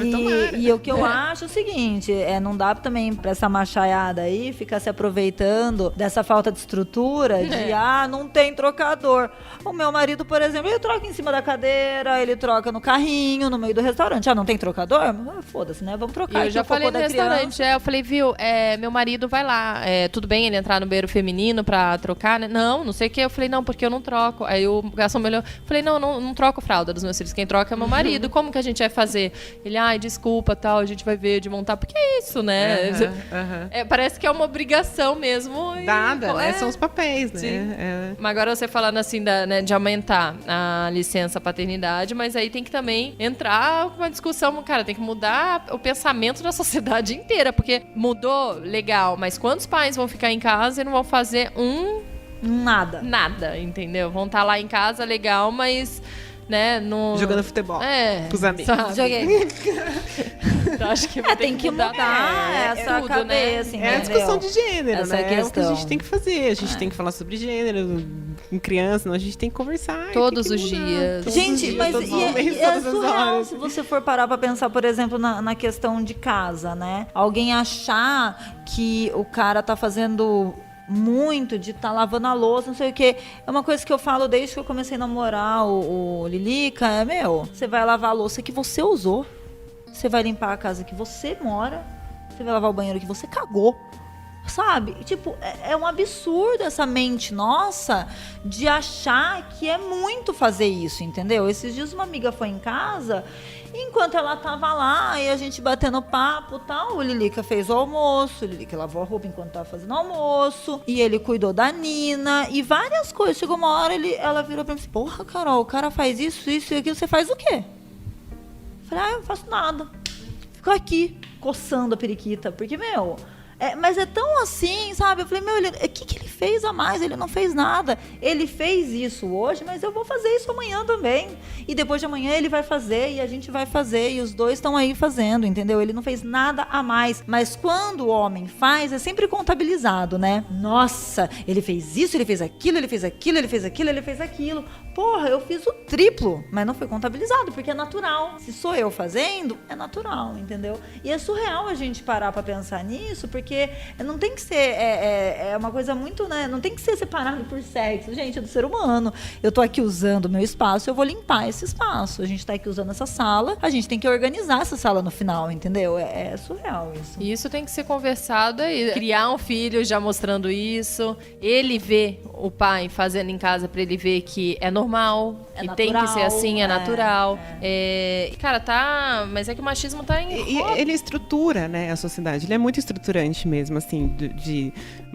e o que eu acho é o seguinte, não dá também pra essa machaiada aí ficar se aproveitando dessa falta de estrutura, de não tem trocador. O meu marido, por exemplo, ele troca em cima da cadeira, ele troca no carrinho, no meio do restaurante. Não tem trocador? Foda-se, né? Vamos trocar. E eu aqui já o cocô falei no da restaurante, criança. eu falei, viu, meu marido vai lá, tudo bem ele entrar no banheiro feminino pra trocar, né? Não sei o que. Eu falei, não, porque eu não troco. Aí o garçom me olhou, falei, não troco fralda dos meus filhos, quem troca é meu marido, como que a gente vai fazer? Ele, desculpa, tal, a gente vai ver de montar, porque é isso, né? Parece que é uma obrigação mesmo. Dada, né? São os papéis, né? Sim. Mas agora você falando assim, né, de aumentar a licença paternidade, mas aí tem que também entrar uma discussão, cara, tem que mudar o pensamento da sociedade inteira, porque mudou, legal, mas quantos pais vão ficar em casa e não vão fazer nada, entendeu? Vão estar lá em casa, legal, mas... Né, jogando futebol com os amigos. Joguei. Então, acho que vai ter tem que mudar essa tudo, cabeça, né? É a discussão de gênero, essa né? questão. É o que a gente tem que fazer. A gente tem que falar sobre gênero em criança, não, a gente tem que conversar. Todos os dias. Gente, mas todos os momentos, é todas as surreal horas. se você for parar pra pensar, por exemplo, na questão de casa, né? Alguém achar que o cara tá fazendo muito de estar lavando a louça, não sei o quê. É uma coisa que eu falo desde que eu comecei a namorar o Lilica, você vai lavar a louça que você usou, você vai limpar a casa que você mora, você vai lavar o banheiro que você cagou. Sabe? Tipo, é um absurdo essa mente nossa de achar que é muito fazer isso, entendeu? Esses dias uma amiga foi em casa, enquanto ela tava lá, e a gente batendo papo e tal, o Lilica fez o almoço, o Lilica lavou a roupa enquanto tava fazendo o almoço, e ele cuidou da Nina, e várias coisas. Chegou uma hora, ela virou pra mim e disse, porra, Carol, o cara faz isso e aquilo, você faz o quê? Eu falei, eu não faço nada. Fico aqui, coçando a periquita, porque, mas é tão assim, sabe? Eu falei, o que ele fez a mais? Ele não fez nada. Ele fez isso hoje, mas eu vou fazer isso amanhã também. E depois de amanhã ele vai fazer e a gente vai fazer. E os dois estão aí fazendo, entendeu? Ele não fez nada a mais. Mas quando o homem faz, é sempre contabilizado, né? Nossa, ele fez isso, ele fez aquilo, ele fez aquilo, ele fez aquilo, ele fez aquilo. Porra, eu fiz o triplo, mas não foi contabilizado, porque é natural. Se sou eu fazendo, é natural, entendeu? E é surreal a gente parar pra pensar nisso, porque não tem que ser, é uma coisa muito, né? Não tem que ser separado por sexo, gente, é do ser humano. Eu tô aqui usando o meu espaço, eu vou limpar esse espaço. A gente tá aqui usando essa sala, a gente tem que organizar essa sala no final, entendeu? É surreal isso. E isso tem que ser conversado aí. Criar um filho já mostrando isso, ele ver o pai fazendo em casa pra ele ver que é normal, que natural, tem que ser assim, é natural. Cara, mas é que o machismo tá em... E ele estrutura, né, a sociedade. Ele é muito estruturante mesmo, assim,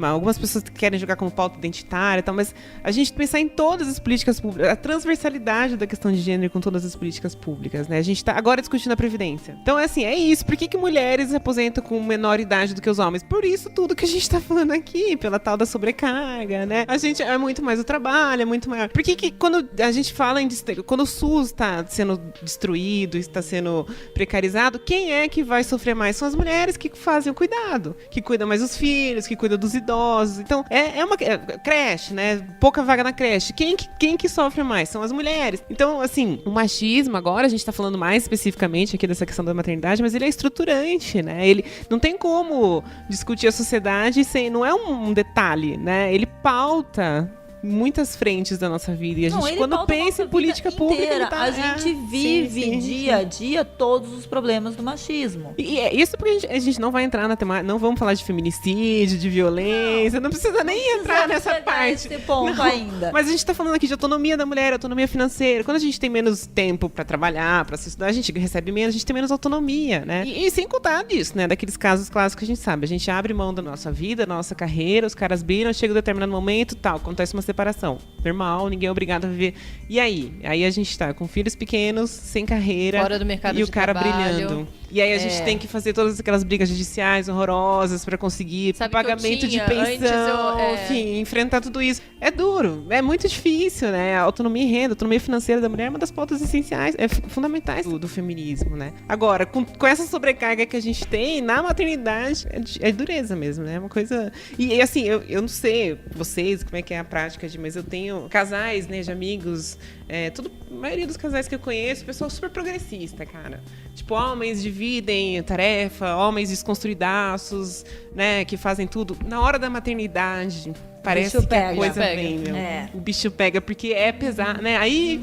algumas pessoas querem jogar como pauta identitária e tal, mas a gente pensar em todas as políticas públicas, a transversalidade da questão de gênero com todas as políticas públicas, né? A gente tá agora discutindo a Previdência. Então, é isso. Por que mulheres se aposentam com menor idade do que os homens? Por isso tudo que a gente tá falando aqui, pela tal da sobrecarga, né? A gente é muito mais o trabalho, é muito maior. Por que quando a gente fala quando o SUS está sendo destruído, está sendo precarizado, quem é que vai sofrer mais? São as mulheres que fazem o cuidado, que cuidam mais dos filhos, que cuidam dos idosos. Então, é uma creche, né? Pouca vaga na creche. Quem que sofre mais? São as mulheres. Então, assim, o machismo agora, a gente tá falando mais especificamente aqui dessa questão da maternidade, mas ele é estruturante, né? Ele não tem como discutir a sociedade sem... Não é um detalhe, né? Ele pauta muitas frentes da nossa vida. E a gente, quando pensa em política pública, a gente vive dia a dia todos os problemas do machismo. E é isso porque a gente não vai entrar na temática, não vamos falar de feminicídio, de violência, não precisa nem entrar nessa parte. Esse ponto ainda. Mas a gente tá falando aqui de autonomia da mulher, autonomia financeira. Quando a gente tem menos tempo pra trabalhar, pra se estudar, a gente recebe menos, a gente tem menos autonomia, né? E sem contar disso, né? Daqueles casos clássicos que a gente sabe. A gente abre mão da nossa vida, da nossa carreira, os caras brilham, chega um determinado momento, tal, acontece uma separação. Normal, ninguém é obrigado a viver. E aí? Aí a gente tá com filhos pequenos, sem carreira. Fora do mercado e de o cara trabalho. brilhando. E aí a gente tem que fazer todas aquelas brigas judiciais horrorosas pra conseguir pagamento de pensão, enfim, enfrentar tudo isso. É duro, é muito difícil, né? A autonomia e renda, a autonomia financeira da mulher é uma das pautas essenciais, fundamentais do feminismo, né? Agora, com essa sobrecarga que a gente tem na maternidade, é dureza mesmo, né? É uma coisa... E assim, eu não sei vocês, como é que é a prática mas eu tenho casais, né, de amigos, a maioria dos casais que eu conheço, pessoal super progressista, cara. Tipo, homens dividem tarefa, homens desconstruidaços, né, que fazem tudo. Na hora da maternidade, parece que a coisa vem, meu. O bicho pega, porque é pesado, né? Aí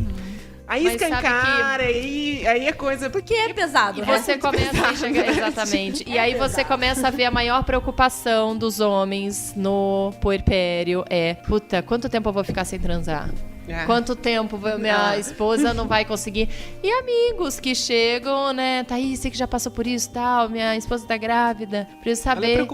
escancara, aí a coisa... Porque é pesado. E você começa a chegar... Exatamente. E aí você começa a ver a maior preocupação dos homens no puerpério puta, quanto tempo eu vou ficar sem transar? Quanto tempo minha esposa não vai conseguir? E amigos que chegam, né? Thaís, você que já passou por isso, tal, minha esposa tá grávida, preciso saber.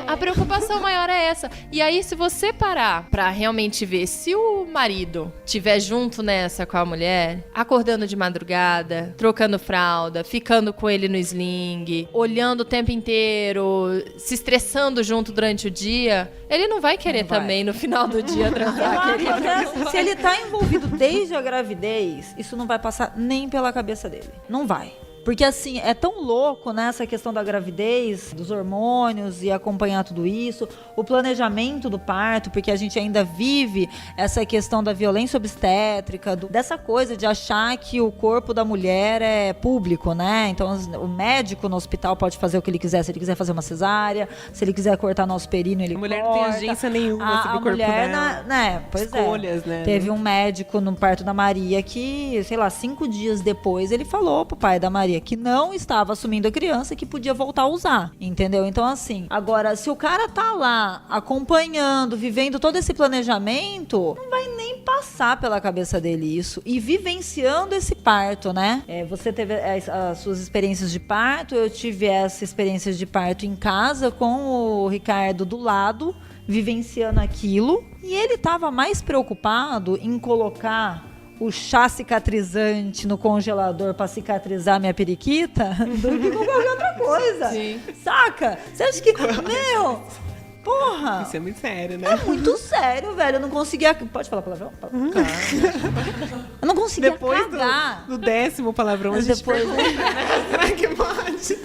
A preocupação maior é essa. E aí, se você parar pra realmente ver, se o marido tiver junto nessa com a mulher, acordando de madrugada, trocando fralda, ficando com ele no sling, olhando o tempo inteiro, se estressando junto durante o dia, ele não vai querer também no final do dia transar. Se ele tá envolvido desde a gravidez, isso não vai passar nem pela cabeça dele. Não vai. Porque, assim, é tão louco, né, essa questão da gravidez, dos hormônios e acompanhar tudo isso, o planejamento do parto, porque a gente ainda vive essa questão da violência obstétrica, dessa coisa de achar que o corpo da mulher é público, né? Então, o médico no hospital pode fazer o que ele quiser. Se ele quiser fazer uma cesárea, se ele quiser cortar nosso períneo, ele corta. A mulher não tem agência nenhuma sobre o corpo dela. Escolhas, né? Teve um médico no parto da Maria que, sei lá, 5 dias depois, ele falou pro pai da Maria sabia que não estava assumindo a criança, que podia voltar a usar, entendeu? Então, assim, agora, se o cara tá lá acompanhando, vivendo todo esse planejamento, não vai nem passar pela cabeça dele isso. E vivenciando esse parto, né? Você teve as suas experiências de parto, eu tive essa experiência de parto em casa com o Ricardo do lado, vivenciando aquilo. E ele tava mais preocupado em colocar o chá cicatrizante no congelador pra cicatrizar minha periquita do que com qualquer outra coisa. Sim. Saca? Você acha que... Meu... Porra! Isso é muito sério, né? É muito sério, velho. Eu não conseguia... Pode falar palavrão? Claro. Eu não conseguia depois cagar. do 10º palavrão, a gente pergunta, né? Será que pode?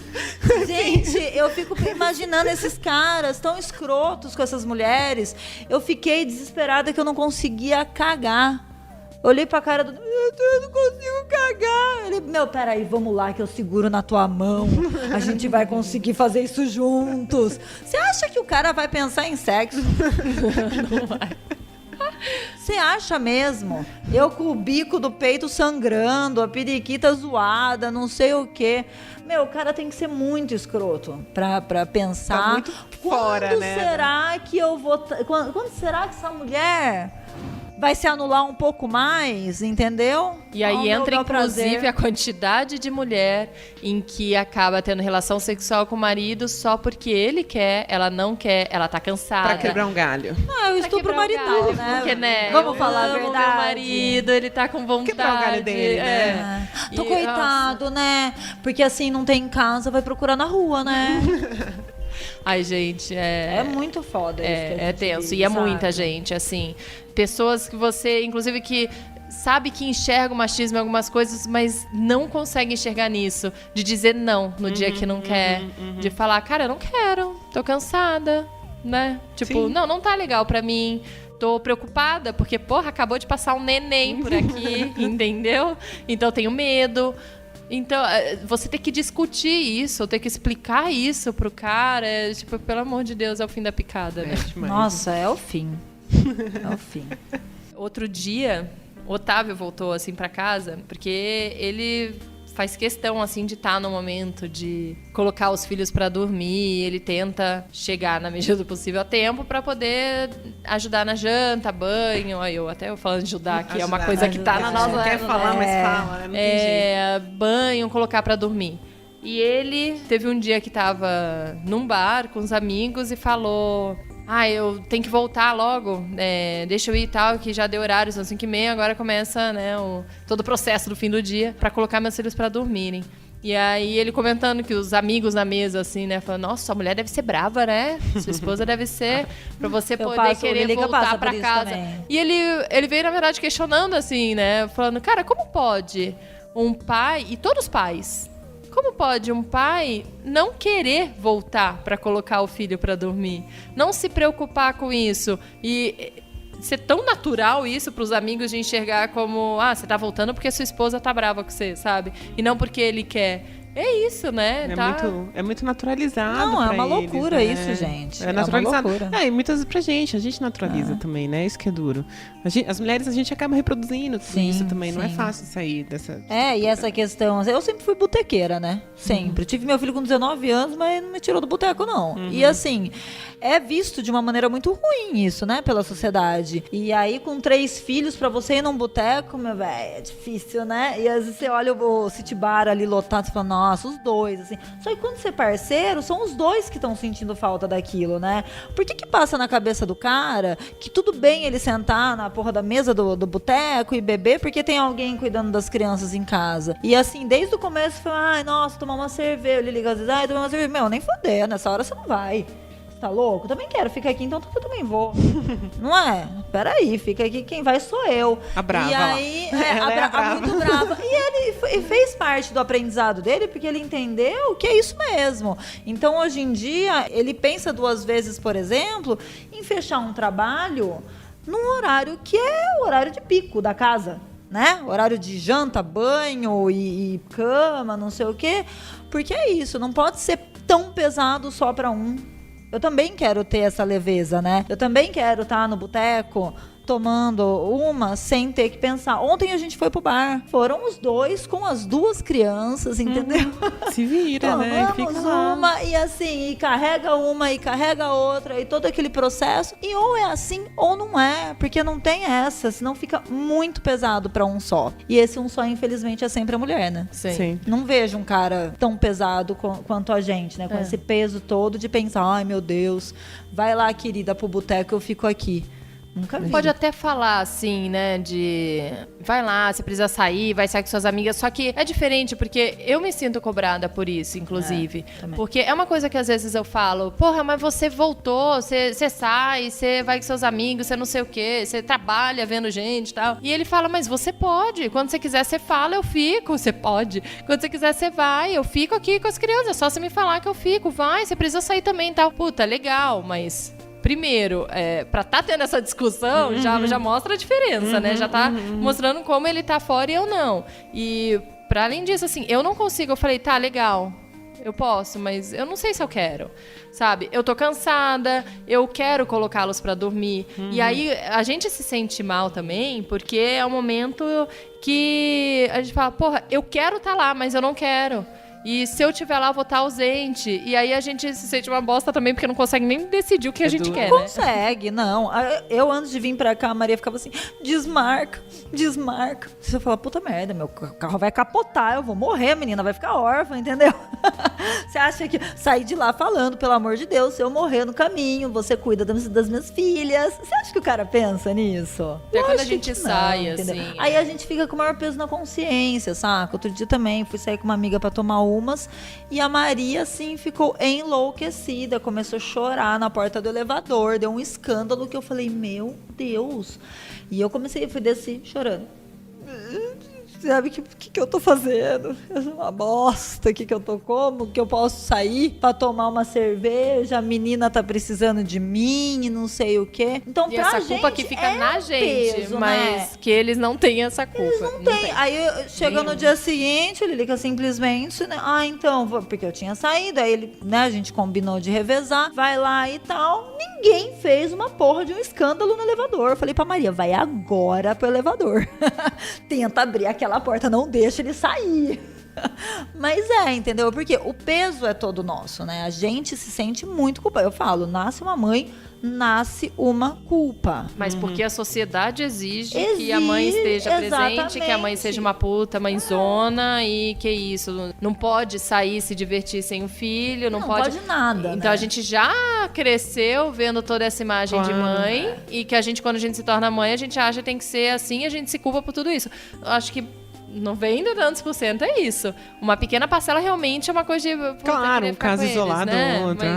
Gente, eu fico imaginando esses caras tão escrotos com essas mulheres. Eu fiquei desesperada que eu não conseguia cagar. Eu olhei pra cara do... Eu não consigo cagar. Ele, peraí, vamos lá que eu seguro na tua mão. A gente vai conseguir fazer isso juntos. Você acha que o cara vai pensar em sexo? Não vai. Você acha mesmo? Eu com o bico do peito sangrando, a periquita zoada, não sei o quê. O cara tem que ser muito escroto pra pensar. Tá muito fora, quando né? será que eu vou... Quando será que essa mulher... vai se anular um pouco mais, entendeu? E aí entra, inclusive, a quantidade de mulher em que acaba tendo relação sexual com o marido só porque ele quer, ela não quer, ela tá cansada. Pra quebrar um galho. É o estupro marital, né? Porque, né? Vamos falar a verdade. Meu marido, ele tá com vontade. Quebrar o galho dele, né? Tô coitado, né? Porque assim, não tem em casa, vai procurar na rua, né? Ai, gente, é muito foda isso. É tenso. E é muita gente, assim. Pessoas que você, inclusive, que sabe que enxerga o machismo em algumas coisas, mas não consegue enxergar nisso. De dizer não no dia que não quer. De falar, cara, eu não quero, tô cansada, né? Tipo, não tá legal pra mim. Tô preocupada, porque, porra, acabou de passar um neném por aqui, entendeu? Então eu tenho medo. Então, você ter que discutir isso, ter que explicar isso pro cara, tipo, pelo amor de Deus, é o fim da picada, né? Nossa, é o fim. É o fim. Outro dia, o Otávio voltou, assim, pra casa, porque ele faz questão, assim, de estar no momento de colocar os filhos pra dormir. Ele tenta chegar, na medida do possível, a tempo pra poder ajudar na janta, banho. Eu até falando de ajudar aqui, é uma coisa que tá na nossa... Não quer falar, mas fala, né? Não tem jeito. Banho, colocar pra dormir. E ele teve um dia que tava num bar com os amigos e falou... eu tenho que voltar logo, deixa eu ir e tal, que já deu horário, são 5h30, agora começa, né, todo o processo do fim do dia pra colocar meus filhos pra dormirem. E aí ele comentando que os amigos na mesa, assim, né, falando, nossa, sua mulher deve ser brava, né? Sua esposa deve ser, pra você poder querer voltar pra casa. E ele veio, na verdade, questionando, assim, né, falando, cara, como pode um pai, e todos os pais... Como pode um pai não querer voltar para colocar o filho para dormir? Não se preocupar com isso e ser tão natural isso para os amigos de enxergar como você tá voltando porque sua esposa tá brava com você, sabe? E não porque ele quer. É isso, né? É muito naturalizado. Não, é uma eles, loucura né? isso, gente. É naturalizado. É uma loucura. E muitas vezes pra gente, a gente naturaliza também, né? Isso que é duro. As mulheres, a gente acaba reproduzindo tudo isso também. Não é fácil sair dessa... E essa questão... Eu sempre fui botequeira, né? Sempre. Tive meu filho com 19 anos, mas não me tirou do boteco, não. E assim, é visto de uma maneira muito ruim isso, né? Pela sociedade. E aí, com 3 filhos, pra você ir num boteco, meu velho, é difícil, né? E às vezes você olha o City Bar ali lotado e fala, nossa, os dois, assim. Só que quando você é parceiro, são os dois que estão sentindo falta daquilo, né? Por que passa na cabeça do cara que tudo bem ele sentar na porra da mesa do boteco e beber porque tem alguém cuidando das crianças em casa? E assim, desde o começo, foi, nossa, tomar uma cerveja. Ele liga às vezes, tomar uma cerveja. Meu, nem foder, nessa hora você não vai. Tá louco? Também quero ficar aqui, então eu também vou. Não é? Peraí, fica aqui, quem vai sou eu. A brava. E aí, a muito brava. E ele fez parte do aprendizado dele, porque ele entendeu que é isso mesmo. Então, hoje em dia, ele pensa 2 vezes, por exemplo, em fechar um trabalho num horário que é o horário de pico da casa, né? Horário de janta, banho e cama, não sei o quê. Porque é isso, não pode ser tão pesado só para um. Eu também quero ter essa leveza, né? Eu também quero estar no boteco tomando uma sem ter que pensar. Ontem a gente foi pro bar, foram os dois com as 2 crianças, entendeu? Se vira, né? Tomamos Fica lá. uma e assim, e carrega uma e carrega outra e todo aquele processo. E ou é assim ou não é, porque não tem essa, senão fica muito pesado pra um só. E esse um só, infelizmente, é sempre a mulher, né? Sim. Não vejo um cara tão pesado quanto a gente, né? Com esse peso todo de pensar, ai meu Deus, vai lá, querida, pro boteco, eu fico aqui. Nunca vi. Pode até falar assim, né, vai lá, você precisa sair, vai sair com suas amigas, só que é diferente, porque eu me sinto cobrada por isso, inclusive. Porque é uma coisa que às vezes eu falo, porra, mas você voltou, você sai, você vai com seus amigos, você não sei o quê, você trabalha vendo gente e tal. E ele fala, mas você pode, quando você quiser você fala, eu fico, você pode. Quando você quiser você vai, eu fico aqui com as crianças, é só você me falar que eu fico, vai, você precisa sair também e tal. Puta, legal, mas... Primeiro, pra tá tendo essa discussão, já mostra a diferença, né? Já tá mostrando como ele tá fora e eu não. E, pra além disso, assim, eu não consigo. Eu falei, tá, legal, eu posso, mas eu não sei se eu quero, sabe? Eu tô cansada, eu quero colocá-los pra dormir. E aí, a gente se sente mal também, porque é um momento que a gente fala, porra, eu quero tá lá, mas eu não quero. E se eu estiver lá, eu vou estar ausente. E aí a gente se sente uma bosta também, porque não consegue nem decidir o que a gente quer, né? Consegue, não. Eu, antes de vir pra cá, a Maria ficava assim, desmarca. Você fala, puta merda, meu carro vai capotar, eu vou morrer, a menina vai ficar órfã, entendeu? Você acha que sair de lá falando, pelo amor de Deus, se eu morrer no caminho, você cuida das minhas filhas. Você acha que o cara pensa nisso? Até quando a Lógico gente que sai, entendeu? assim. Aí a gente fica com o maior peso na consciência, saca? Outro dia também fui sair com uma amiga pra tomar umas e a Maria, assim, ficou enlouquecida, começou a chorar na porta do elevador, deu um escândalo que eu falei, meu Deus. E eu fui descer chorando. Sabe, o que eu tô fazendo? Eu sou uma bosta, que eu tô como? Que eu posso sair pra tomar uma cerveja, a menina tá precisando de mim e não sei o quê. Então, E pra essa gente, culpa que fica na gente, peso, mas né? que eles não têm essa culpa. Eles não têm. Aí chega no dia seguinte, ele liga simplesmente, né? Ah, então, porque eu tinha saído, aí ele, né, a gente combinou de revezar, vai lá e tal. Ninguém fez uma porra de um escândalo no elevador. Eu falei pra Maria, vai agora pro elevador. Tenta abrir aquela porta, não deixa ele sair. Mas entendeu? Porque o peso é todo nosso, né? A gente se sente muito culpado. Eu falo, nasce uma mãe, nasce uma culpa. Mas porque a sociedade exige que a mãe esteja presente, que a mãe seja uma puta mãezona e que isso, não pode sair se divertir sem o filho, não pode nada. Então né? a gente já cresceu vendo toda essa imagem de mãe e que a gente, quando a gente se torna mãe, a gente acha que tem que ser assim, a gente se culpa por tudo isso. Eu acho que 90 e tantos por cento é isso. Uma pequena parcela realmente é uma coisa de... Claro, um caso isolado, né? outro.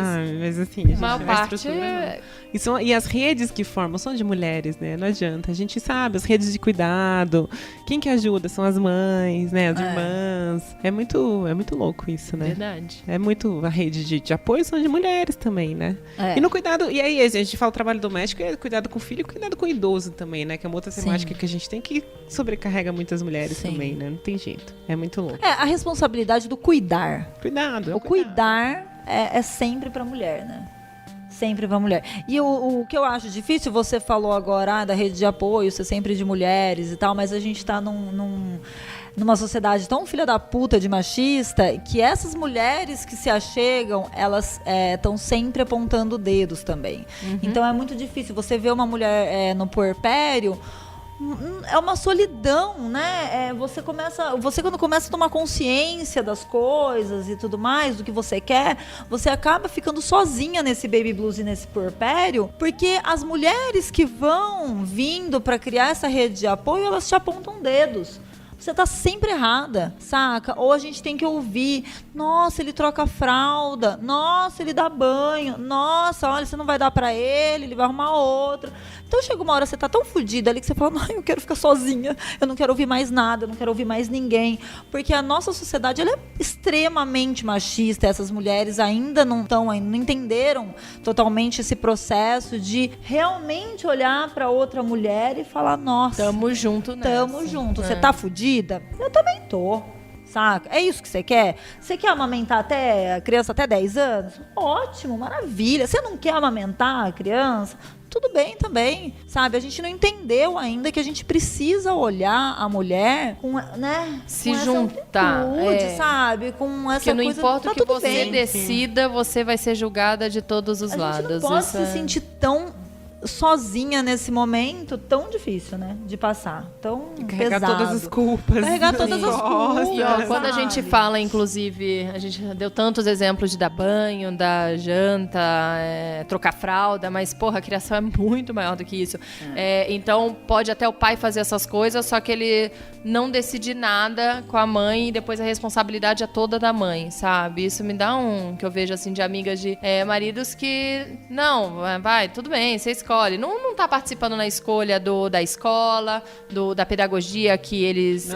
Mas assim, a gente a maior vai parte estruturando. E as redes que formam são de mulheres, né? Não adianta. A gente sabe, as redes de cuidado. Quem que ajuda são as mães, né? As irmãs. É muito louco isso, né? Verdade. É muito... A rede de apoio são de mulheres também, né? E no cuidado... E aí, a gente fala trabalho doméstico, é cuidado com o filho e cuidado com o idoso também, né? Que é uma outra temática que a gente tem que sobrecarrega muitas mulheres também, né? Não tem jeito. É muito louco. A responsabilidade do cuidar. Cuidado. O cuidar é sempre pra mulher, né? Sempre pra mulher. E o que eu acho difícil, você falou agora da rede de apoio, ser sempre de mulheres e tal, mas a gente tá numa sociedade tão filha da puta de machista que essas mulheres que se achegam, elas estão sempre apontando dedos também. Então é muito difícil. Você vê uma mulher no puerpério, é uma solidão, né? Você quando começa a tomar consciência das coisas e tudo mais, do que você quer, você acaba ficando sozinha nesse baby blues e nesse puerpério, porque as mulheres que vão vindo para criar essa rede de apoio, elas te apontam dedos. Você tá sempre errada, saca? Ou a gente tem que ouvir, nossa, ele troca a fralda, nossa, ele dá banho, nossa, olha, você não vai dar pra ele vai arrumar outro. Então chega uma hora, você tá tão fodida ali que você fala, não, eu quero ficar sozinha, eu não quero ouvir mais nada, eu não quero ouvir mais ninguém. Porque a nossa sociedade, ela é extremamente machista, essas mulheres ainda não entenderam totalmente esse processo de realmente olhar pra outra mulher e falar, nossa, tamo junto nessa. Tamo junto, você tá fodida? Eu também tô. Saca? É isso que você quer? Você quer amamentar a criança até 10 anos? Ótimo, maravilha. Você não quer amamentar a criança? tudo bem também, sabe? A gente não entendeu ainda que a gente precisa olhar a mulher com, né? Se com essa juntar, amplitude, sabe? Com essa que não coisa, importa o que tudo você bem. decida, você vai ser julgada de todos os A lados. gente não pode Isso se sentir tão sozinha nesse momento tão difícil, né? De passar. Tão Carregar pesado. todas as culpas. Carregar todas as culpas. E ó, quando a gente sabe? fala, inclusive, a gente deu tantos exemplos de dar banho, dar janta, trocar fralda, mas, porra, a criação é muito maior do que isso. Então, pode até o pai fazer essas coisas, só que ele não decide nada com a mãe e depois a responsabilidade é toda da mãe, sabe? Isso me dá que eu vejo, assim, de amigas de maridos que, não, vai, tudo bem, você escolhe. Não tá participando na escolha da escola, da pedagogia que eles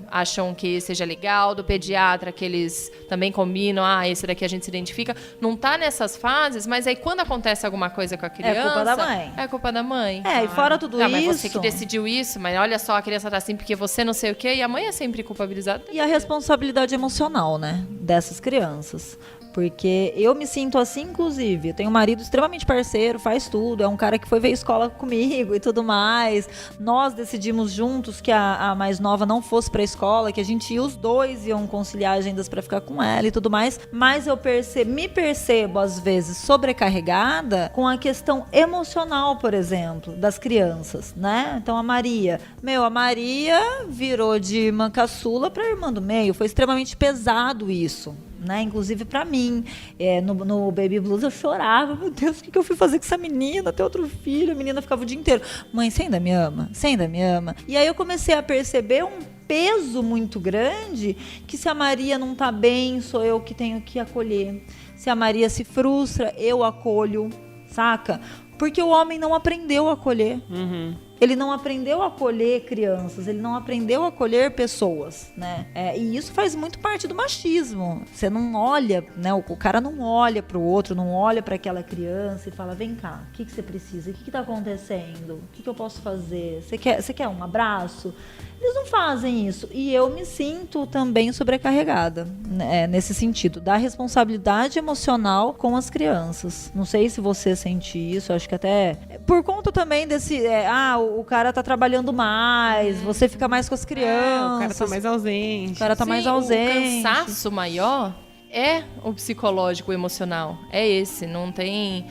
acham que seja legal, do pediatra que eles também combinam, esse daqui a gente se identifica. Não tá nessas fases, mas aí quando acontece alguma coisa com a criança... É culpa da mãe. É culpa da mãe. E fora tudo isso... Mas você que decidiu isso, mas olha só, a criança tá assim porque você não sei o quê, e a mãe é sempre culpabilizada. E a responsabilidade emocional, né? Dessas crianças. Porque eu me sinto assim, inclusive. Eu tenho um marido extremamente parceiro, faz tudo. É um cara que foi ver escola comigo e tudo mais. Nós decidimos juntos que a mais nova não fosse pra escola, que a gente ia, os dois iam conciliar agendas pra ficar com ela e tudo mais. Mas eu me percebo, às vezes, sobrecarregada com a questão emocional, por exemplo, das crianças, né? Então, a Maria virou de irmã caçula pra irmã do meio. Foi extremamente pesado isso. Né? Inclusive pra mim, no Baby Blues eu chorava, meu Deus, o que eu fui fazer com essa menina, ter outro filho, a menina ficava o dia inteiro, mãe, você ainda me ama? Você ainda me ama? E aí eu comecei a perceber um peso muito grande, que se a Maria não tá bem, sou eu que tenho que acolher, se a Maria se frustra, eu acolho, saca? Porque o homem não aprendeu a acolher. Ele não aprendeu a acolher crianças, ele não aprendeu a acolher pessoas, né? E isso faz muito parte do machismo. Você não olha, né? O cara não olha pro outro, não olha para aquela criança e fala, vem cá, o que você precisa? O que tá acontecendo? O que eu posso fazer? Você quer um abraço? Eles não fazem isso. E eu me sinto também sobrecarregada, né, nesse sentido, da responsabilidade emocional com as crianças. Não sei se você sente isso, acho que até... Por conta também desse... o cara tá trabalhando mais, você fica mais com as crianças. O cara tá mais ausente. O cara tá mais ausente. O cansaço maior é o psicológico, o emocional. É esse, não tem...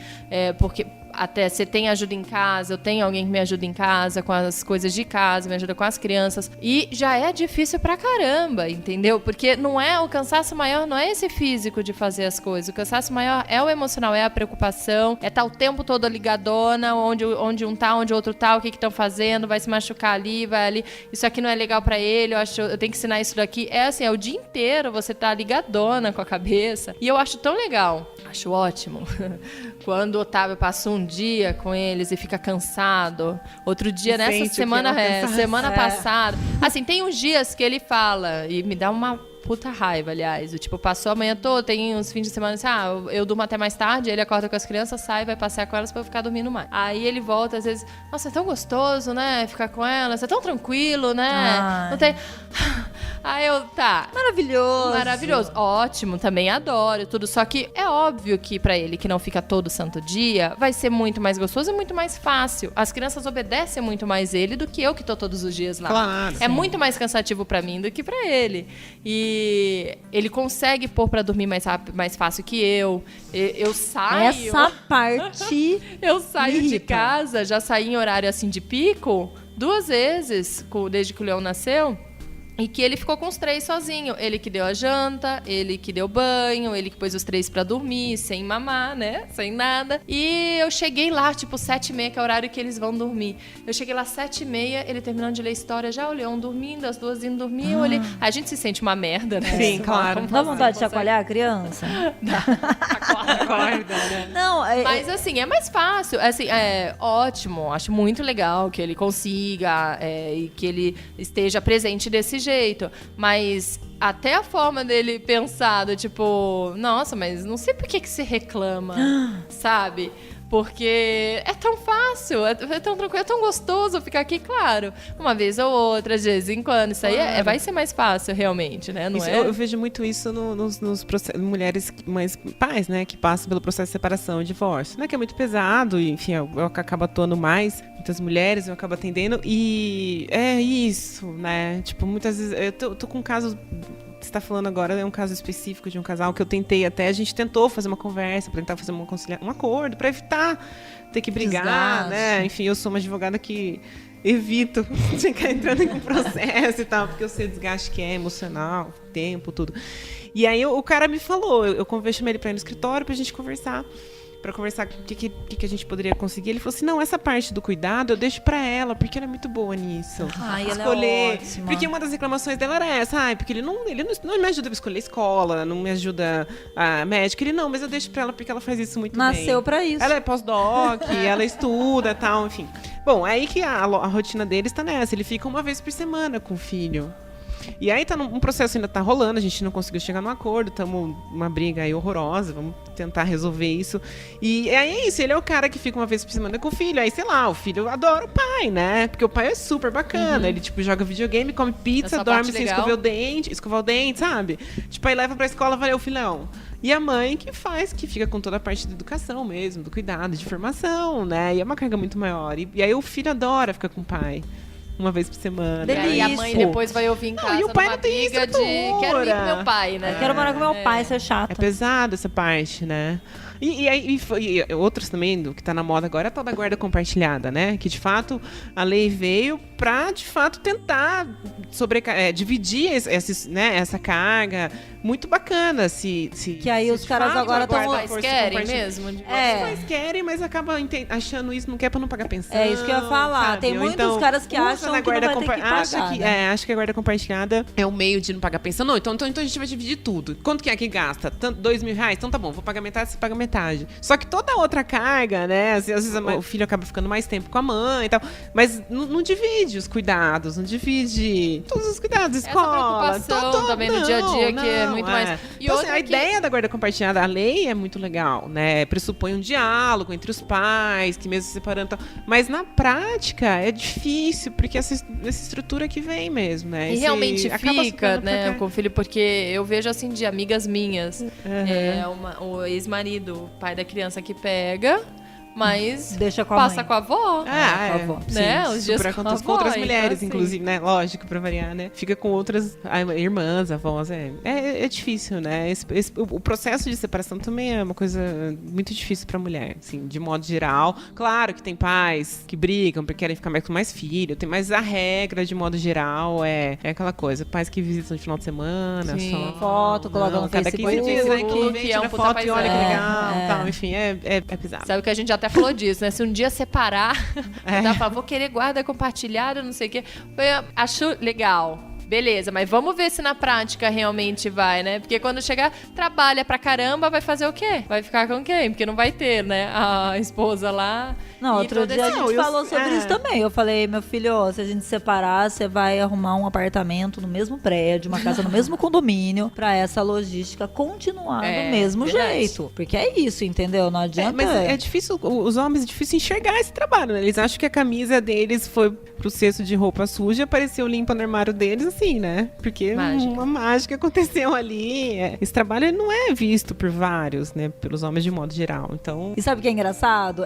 porque... Até você tem ajuda em casa, eu tenho alguém que me ajuda em casa com as coisas de casa, me ajuda com as crianças. E já é difícil pra caramba, entendeu? Porque não é o cansaço maior, não é esse físico de fazer as coisas. O cansaço maior é o emocional, é a preocupação, é estar o tempo todo ligadona, onde um tá, onde o outro tá, o que estão fazendo, vai se machucar ali, vai ali. Isso aqui não é legal pra ele, eu tenho que ensinar isso daqui. É assim, é o dia inteiro você tá ligadona com a cabeça. E eu acho tão legal, acho ótimo. Quando o Otávio passa um dia com eles e fica cansado. Outro dia, nessa semana passada. Assim, tem uns dias que ele fala e me dá uma puta raiva, aliás. Tipo, passou a manhã toda, tem uns fins de semana assim, eu durmo até mais tarde, ele acorda com as crianças, sai, vai passear com elas pra eu ficar dormindo mais. Aí ele volta, às vezes, nossa, é tão gostoso, né, ficar com elas, é tão tranquilo, né, não tem... Aí eu, tá. Maravilhoso. Ótimo, também adoro tudo. Só que é óbvio que pra ele, que não fica todo santo dia, vai ser muito mais gostoso e muito mais fácil. As crianças obedecem muito mais ele do que eu que tô todos os dias lá. Claro. É muito mais cansativo pra mim do que pra ele. E ele consegue pôr pra dormir mais rápido, mais fácil que eu. Eu saio... Essa parte... Eu saio de casa, já saí em horário assim de pico, 2 vezes, desde que o Leão nasceu. E que ele ficou com os 3 sozinho. Ele que deu a janta, ele que deu banho, ele que pôs os 3 pra dormir, sem mamar, né? Sem nada. E eu cheguei lá, tipo, 7h30, que é o horário que eles vão dormir. Eu cheguei lá 7h30, ele terminando de ler história, já o Leão dormindo, as 2 indo dormir. Eu olhei. A gente se sente uma merda, né? Sim, claro. Dá vontade de chacoalhar a criança? Acorda, né? Não, mas assim, é mais fácil. Assim, é ótimo. Acho muito legal que ele consiga e que ele esteja presente desse jeito, mas até a forma dele pensar, tipo, nossa, mas não sei por que você reclama, sabe? Porque é tão fácil, é tão tranquilo, é tão gostoso ficar aqui, claro. Uma vez ou outra, de vez em quando. Isso aí vai ser mais fácil, realmente, né? Não isso, é? Eu vejo muito isso nos mulheres, mães, pais, né? Que passam pelo processo de separação e divórcio. Né, que é muito pesado, e, enfim, eu acabo atuando mais. Muitas mulheres eu acabo atendendo. E é isso, né? Tipo, muitas vezes... Eu tô com casos... Você está falando agora é um caso específico de um casal que eu tentei até, a gente tentou fazer uma conversa para tentar fazer um acordo, para evitar ter que brigar, né? Enfim, eu sou uma advogada que evito ficar entrando em um processo e tal, porque eu sei o desgaste que é emocional, tempo, tudo. E aí o cara me falou, eu chamei ele para ir no escritório pra gente conversar. Pra conversar o que a gente poderia conseguir. Ele falou assim, não, essa parte do cuidado eu deixo pra ela, porque ela é muito boa nisso. Ai, escolher. Ela é ótima. Porque uma das reclamações dela era essa, porque ele não me ajuda a escolher escola, não me ajuda a médica. Ele, não, mas eu deixo pra ela porque ela faz isso muito bem. Nasceu pra isso. Ela é pós-doc, ela estuda e tal, enfim. Bom, aí que a rotina deles tá nessa, ele fica uma vez por semana com o filho. E aí um processo ainda tá rolando, a gente não conseguiu chegar num acordo, estamos numa briga aí horrorosa, vamos tentar resolver isso. E aí é isso, ele é o cara que fica uma vez por semana com o filho, aí sei lá, o filho adora o pai, né? Porque o pai é super bacana, ele tipo joga videogame, come pizza, dorme sem escovar o dente, sabe? Tipo, aí leva pra escola, valeu, filhão. E a mãe que fica com toda a parte da educação mesmo, do cuidado, de formação, né? E é uma carga muito maior. E aí o filho adora ficar com o pai. Uma vez por semana. E a mãe depois vai ouvir em casa e o pai numa não tem briga de quero ir com meu pai, né? Quero morar com meu pai, isso é chato. É pesado essa parte, né? E outros também, do que tá na moda agora, é a tal da guarda compartilhada, né? Que, de fato, a lei veio pra, de fato, tentar dividir essa carga. Muito bacana que aí os caras agora estão... Os pais querem mesmo? Os pais querem, mas acabam achando isso, não quer pra não pagar pensão. É isso que eu ia falar. Sabe? Tem muitos caras que acham que não vai ter que pagar. Acho que a guarda compartilhada é o meio de não pagar pensão. Não, então a gente vai dividir tudo. Quanto que é que gasta? R$2.000? Então tá bom, vou pagar metade, você paga metade. Só que toda a outra carga, né? Às vezes o filho acaba ficando mais tempo com a mãe e tal. Mas não divide os cuidados, não divide todos os cuidados, escola. Essa preocupação também no dia a dia, que é muito mais... E então, a ideia da guarda compartilhada, a lei é muito legal, né? Pressupõe um diálogo entre os pais, que mesmo se separando e tal. Mas na prática é difícil, porque essa estrutura que vem mesmo, né? E realmente fica, né, com o filho, porque eu vejo assim de amigas minhas, o ex-marido, o pai da criança que pega, mas deixa com passa mãe. Com a avó. Com a avó. Né? Sim, os dias com avó, outras mulheres, então, inclusive, né? Lógico, pra variar, né? Fica com outras irmãs, avós. É difícil, né? O processo de separação também é uma coisa muito difícil pra mulher, assim, de modo geral. Claro que tem pais que brigam porque querem ficar mais com mais filho, mas a regra, de modo geral, é aquela coisa. Pais que visitam de final de semana, sim, só foto, colocam no cada Facebook. 15 dias, né? Que é um puta foto e olha que legal, é. tal. Enfim, é pesado. Sabe que a gente até falou disso, né? Se um dia separar, vou querer guarda compartilhada, não sei o quê. Acho legal. Beleza, mas vamos ver se na prática realmente vai, né? Porque quando chegar, trabalha pra caramba, vai fazer o quê? Vai ficar com quem? Porque não vai ter, né? A esposa lá. Não, outro dia a gente falou sobre isso também. Eu falei, meu filho, se a gente separar, você vai arrumar um apartamento no mesmo prédio, uma casa no mesmo condomínio, pra essa logística continuar do mesmo jeito. Porque é isso, entendeu? Não adianta... mas é difícil, os homens é difícil enxergar esse trabalho, né? Eles acham que a camisa deles foi pro cesto de roupa suja, apareceu limpa no armário deles, assim, né? Porque uma mágica aconteceu ali. Esse trabalho não é visto por vários, né? Pelos homens de modo geral. Então... E sabe o que é engraçado?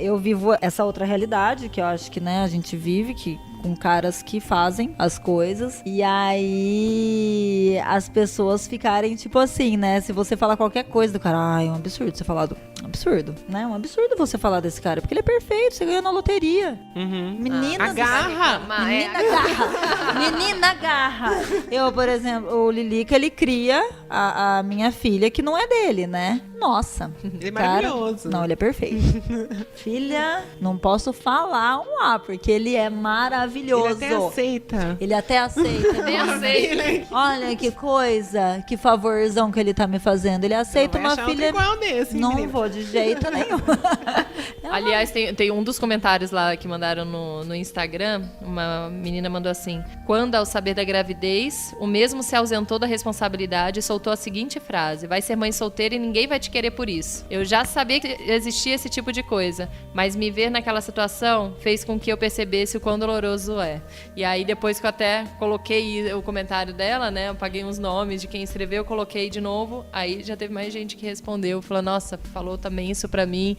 Eu vivo essa outra realidade que eu acho que, né, a gente vive, com caras que fazem as coisas. E aí as pessoas ficarem tipo assim, né? Se você falar qualquer coisa do cara, é um absurdo você falar um absurdo, né? Um absurdo você falar desse cara, porque ele é perfeito, você ganhou na loteria. Menina agarra! Menina garra! Eu, por exemplo, o Lilica, ele cria a minha filha, que não é dele, né? Nossa. Ele é maravilhoso. Não, ele é perfeito. Filha, não posso falar um A, porque ele é maravilhoso. maravilhoso. Ele até aceita. Ele até aceita. Nem aceita. Olha que coisa, que favorzão que ele tá me fazendo. Ele aceita Não vai uma achar filha. outro igual desse, Não menina. vou de jeito nenhum. Aliás, tem um dos comentários lá que mandaram no Instagram, uma menina mandou assim: quando ao saber da gravidez, o mesmo se ausentou da responsabilidade e soltou a seguinte frase: vai ser mãe solteira e ninguém vai te querer por isso. Eu já sabia que existia esse tipo de coisa, mas me ver naquela situação fez com que eu percebesse o quão doloroso é. E aí depois que eu até coloquei o comentário dela, né, eu paguei uns nomes de quem escreveu, eu coloquei de novo, aí já teve mais gente que respondeu, falou: nossa, falou também isso pra mim.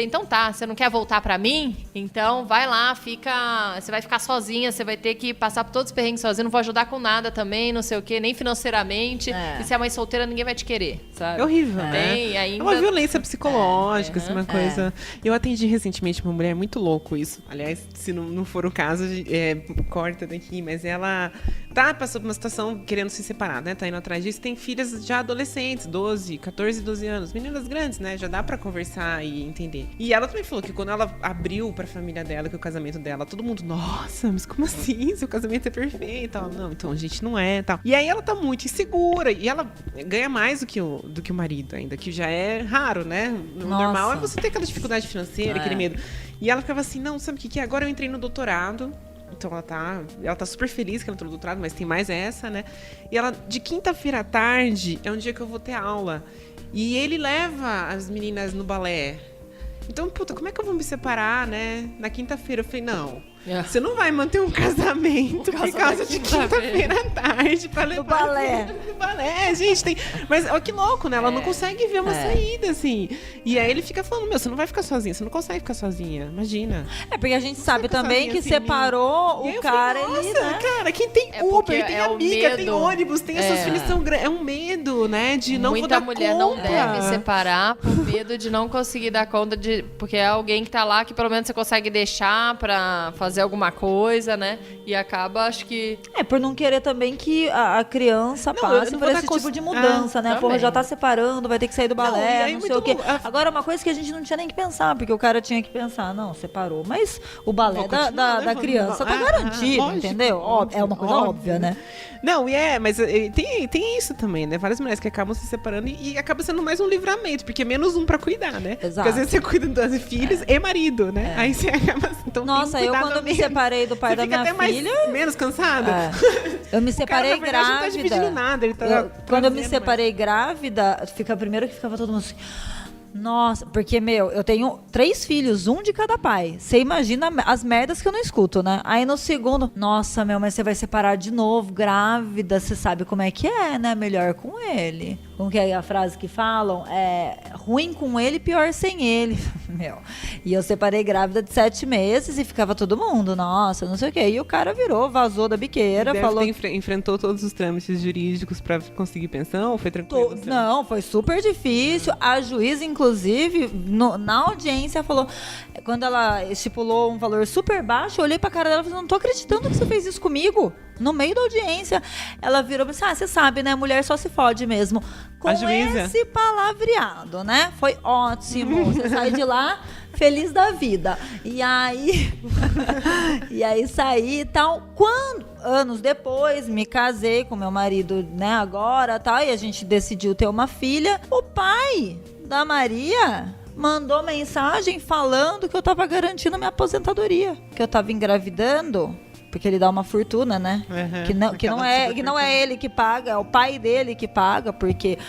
Então tá, você não quer voltar pra mim? Então vai lá, você vai ficar sozinha, você vai ter que passar por todos os perrengues sozinha, não vou ajudar com nada também, não sei o quê, nem financeiramente. E se é mãe solteira, ninguém vai te querer, sabe? É horrível, né? Ainda... É uma violência psicológica, assim, uma coisa... Eu atendi recentemente uma mulher, muito louco isso. Aliás, se não for o caso, corta daqui, mas ela passou por uma situação querendo se separar, né? Tá indo atrás disso, tem filhas já adolescentes, 14, 12 anos, meninas grandes, né? Já dá pra conversar e entender. E ela também falou que quando ela abriu pra família dela, que o casamento dela, todo mundo, nossa, mas como assim? Seu casamento é perfeito. Ela, não, então a gente não é, tal. E aí ela tá muito insegura, e ela ganha mais do que o marido ainda, que já é raro, né? O normal é você ter aquela dificuldade financeira, aquele medo. E ela ficava assim, não, sabe o que é? Agora eu entrei no doutorado, então ela tá super feliz que ela entrou no doutorado, mas tem mais essa, né? E ela, de quinta-feira à tarde, é um dia que eu vou ter aula. E ele leva as meninas no balé. Então, puta, como é que eu vou me separar, né? Na quinta-feira, eu falei, não, você não vai manter um casamento por causa de quinta-feira à tarde pra levar... No balé. No balé, gente, tem... Mas, ó, que louco, né? Ela não consegue ver uma saída, assim. E aí ele fica falando, você não vai ficar sozinha, você não consegue ficar sozinha, imagina. É, porque a gente sabe também que assim, separou o cara, falei, ele, nossa, né? cara, quem tem Uber, tem amiga, tem ônibus, tem seus filhos são grandes. É um medo, né? De não Muita vou dar mulher conta. não deve separar por medo de não conseguir dar conta de... Porque é alguém que tá lá que pelo menos você consegue deixar pra fazer alguma coisa, né? E acaba, acho que... por não querer também que a criança passe por esse tipo de mudança, né? Porra, já tá separando, vai ter que sair do balé, não sei o quê. Agora, uma coisa que a gente não tinha nem que pensar, porque o cara tinha que pensar, não, separou. Mas o balé da criança tá garantido, lógico, entendeu? É uma coisa óbvia, né? Não, mas tem isso também, né? Várias mulheres que acabam se separando e acaba sendo mais um livramento, porque é menos um pra cuidar, né? Exato. Porque às vezes você cuida das filhas e marido, né? Aí você acaba... Então, nossa, eu quando me separei do pai da minha filha... menos cansada. Eu me separei o cara, na verdade, grávida. não tá dividindo nada, ele tá quando eu me separei grávida, primeiro que ficava todo mundo assim... Nossa, porque, eu tenho 3 filhos, um de cada pai. Você imagina as merdas que eu não escuto, né? Aí no segundo, nossa, mas você vai separar de novo, grávida, você sabe como é que é, né? Melhor com ele. Como que é a frase que falam? É ruim com ele, pior sem ele. E eu separei grávida de 7 meses e ficava todo mundo, nossa, não sei o quê. E o cara vazou da biqueira, falou... Enfrentou todos os trâmites jurídicos pra conseguir pensão? Ou foi tranquilo? Não, foi super difícil. A juíza, inclusive, na audiência, falou... Quando ela estipulou um valor super baixo, eu olhei pra cara dela e falei, não tô acreditando que você fez isso comigo. No meio da audiência, ela virou e disse, você sabe, né? Mulher só se fode mesmo. Com esse palavreado, né? Foi ótimo. Você sai de lá feliz da vida. E aí... e aí saí e tal. Anos depois, me casei com meu marido, né? Agora, tal. E a gente decidiu ter uma filha. O pai da Maria... mandou mensagem falando que eu tava garantindo minha aposentadoria. Que eu tava engravidando, porque ele dá uma fortuna, né? Que não é ele que paga, é o pai dele que paga, porque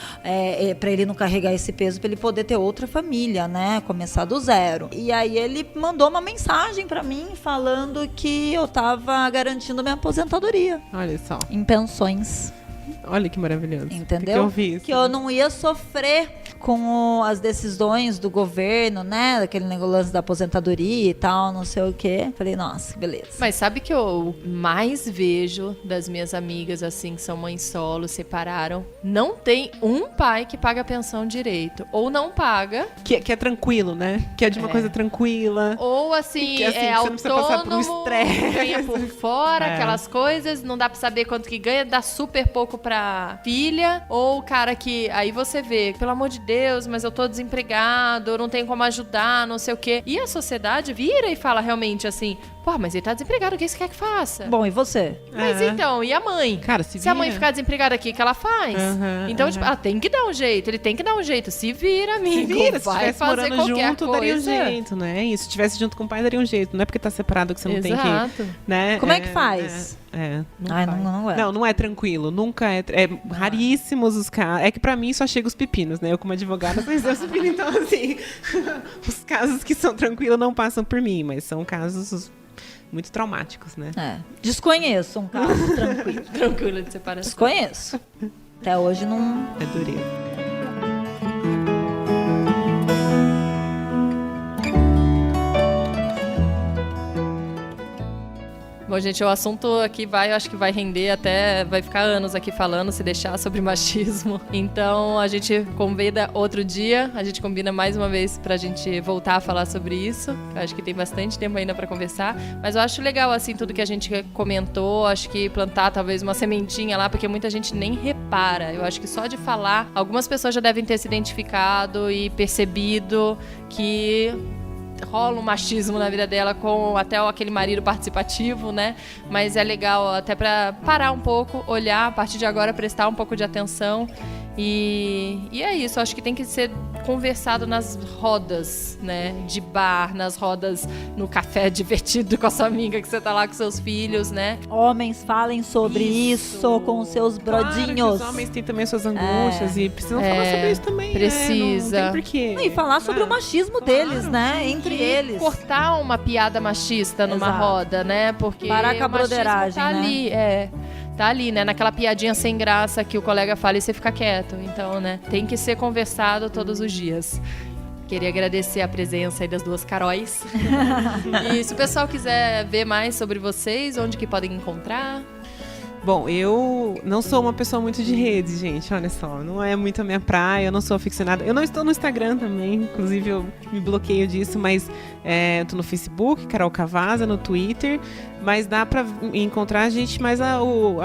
pra ele não carregar esse peso, pra ele poder ter outra família, né? Começar do zero. E aí ele mandou uma mensagem pra mim falando que eu tava garantindo minha aposentadoria. Olha só. Em pensões. Olha que maravilhoso. Entendeu? Que eu não ia sofrer com as decisões do governo, né? Daquele negócio da aposentadoria e tal, não sei o quê. Falei, nossa, beleza. Mas sabe que eu mais vejo das minhas amigas, assim, que são mães solo, separaram, não tem um pai que paga a pensão direito. Ou não paga. Que é tranquilo, né? Que é de uma coisa tranquila. Ou, assim, que, assim é você não precisa passar por um estresse. Ganha por fora, aquelas coisas, não dá pra saber quanto que ganha, dá super pouco pra filha. Ou o cara que, aí você vê, pelo amor de Deus, mas eu tô desempregado, eu não tenho como ajudar, não sei o quê. E a sociedade vira e fala realmente assim, pô, mas ele tá desempregado, o que você quer que faça? Bom, e você? Mas então, e a mãe? Cara, se a mãe ficar desempregada aqui, o que ela faz? Então, tipo, ela tem que dar um jeito, ele tem que dar um jeito. Se vira, amigo. Se vira, se vai estivesse fazer morando qualquer junto, coisa. daria um jeito, né? E se estivesse junto com o pai, daria um jeito. Não é porque tá separado que você não tem que... Né? Como é que faz? Não não é. Não é tranquilo. Nunca é... raríssimos os casos. É que pra mim só chega os pepinos, né? Eu como advogada só recebo os pepinos. Então, assim, os casos que são tranquilos não passam por mim, mas são casos muito traumáticos, né? Desconheço um caso tranquilo. Tranquilo de separação. Desconheço. Até hoje não... É dureza. Bom, gente, o assunto aqui eu acho que vai render até, vai ficar anos aqui falando, se deixar, sobre machismo. Então, a gente convida outro dia, a gente combina mais uma vez pra gente voltar a falar sobre isso. Eu acho que tem bastante tempo ainda pra conversar. Mas eu acho legal, assim, tudo que a gente comentou, acho que plantar talvez uma sementinha lá, porque muita gente nem repara. Eu acho que só de falar, algumas pessoas já devem ter se identificado e percebido que... rola um machismo na vida dela com até aquele marido participativo, né? Mas é legal até pra parar um pouco, olhar, a partir de agora prestar um pouco de atenção. E é isso, acho que tem que ser conversado nas rodas, né? De bar, nas rodas no café divertido com a sua amiga, que você tá lá com seus filhos, né? Homens, falem sobre isso com os seus brodinhos. Claro que os homens têm também suas angústias e precisam falar sobre isso também, precisa. Né? Não tem porquê. E falar sobre o machismo deles, né? Sim, entre eles. Cortar uma piada machista numa roda, né? Porque parar com a broderagem, tá né? ali, tá ali, né? Naquela piadinha sem graça que o colega fala e você fica quieto. Então, né? Tem que ser conversado todos os dias. Queria agradecer a presença aí das duas Caróis. E se o pessoal quiser ver mais sobre vocês, onde que podem encontrar? Bom, eu não sou uma pessoa muito de redes, gente, olha só. Não é muito a minha praia, eu não sou aficionada. Eu não estou no Instagram também, inclusive eu me bloqueio disso, mas eu tô no Facebook, Carol Cavazza, no Twitter, mas dá pra encontrar a gente mais a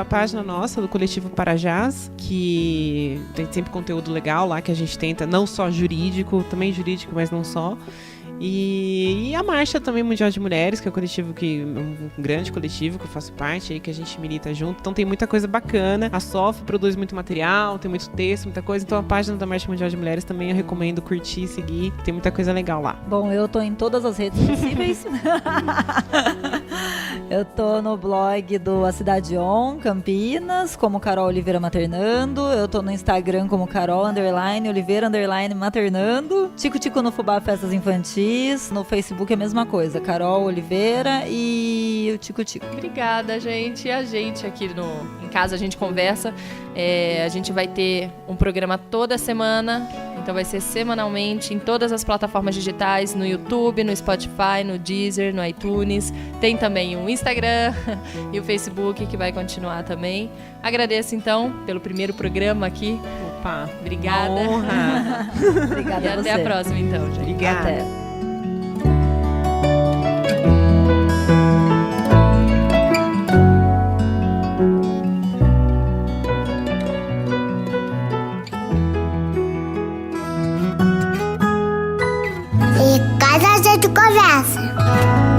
página nossa, do Coletivo Parajás, que tem sempre conteúdo legal lá, que a gente tenta, não só jurídico, também jurídico, mas não só. E a Marcha também Mundial de Mulheres, que é um grande coletivo que eu faço parte, aí que a gente milita junto. Então tem muita coisa bacana. A SOF produz muito material, tem muito texto, muita coisa. Então a página da Marcha Mundial de Mulheres também eu recomendo curtir, seguir. Tem muita coisa legal lá. Bom, eu tô em todas as redes possíveis. Eu tô no blog do A Cidade On, Campinas, como Carol Oliveira Maternando. Eu tô no Instagram como Carol _Oliveira _Maternando. Tico no Fubá Festas Infantis. No Facebook é a mesma coisa, Carol Oliveira e o Tico. Obrigada, gente. E a gente aqui em casa a gente conversa. A gente vai ter um programa toda semana. Então vai ser semanalmente em todas as plataformas digitais, no YouTube, no Spotify, no Deezer, no iTunes. Tem também o Instagram e o Facebook que vai continuar também. Agradeço então pelo primeiro programa aqui. Opa, obrigada. Uma honra. Obrigada e a você. até a próxima então, gente. Obrigada. Até. Em casa a gente conversa.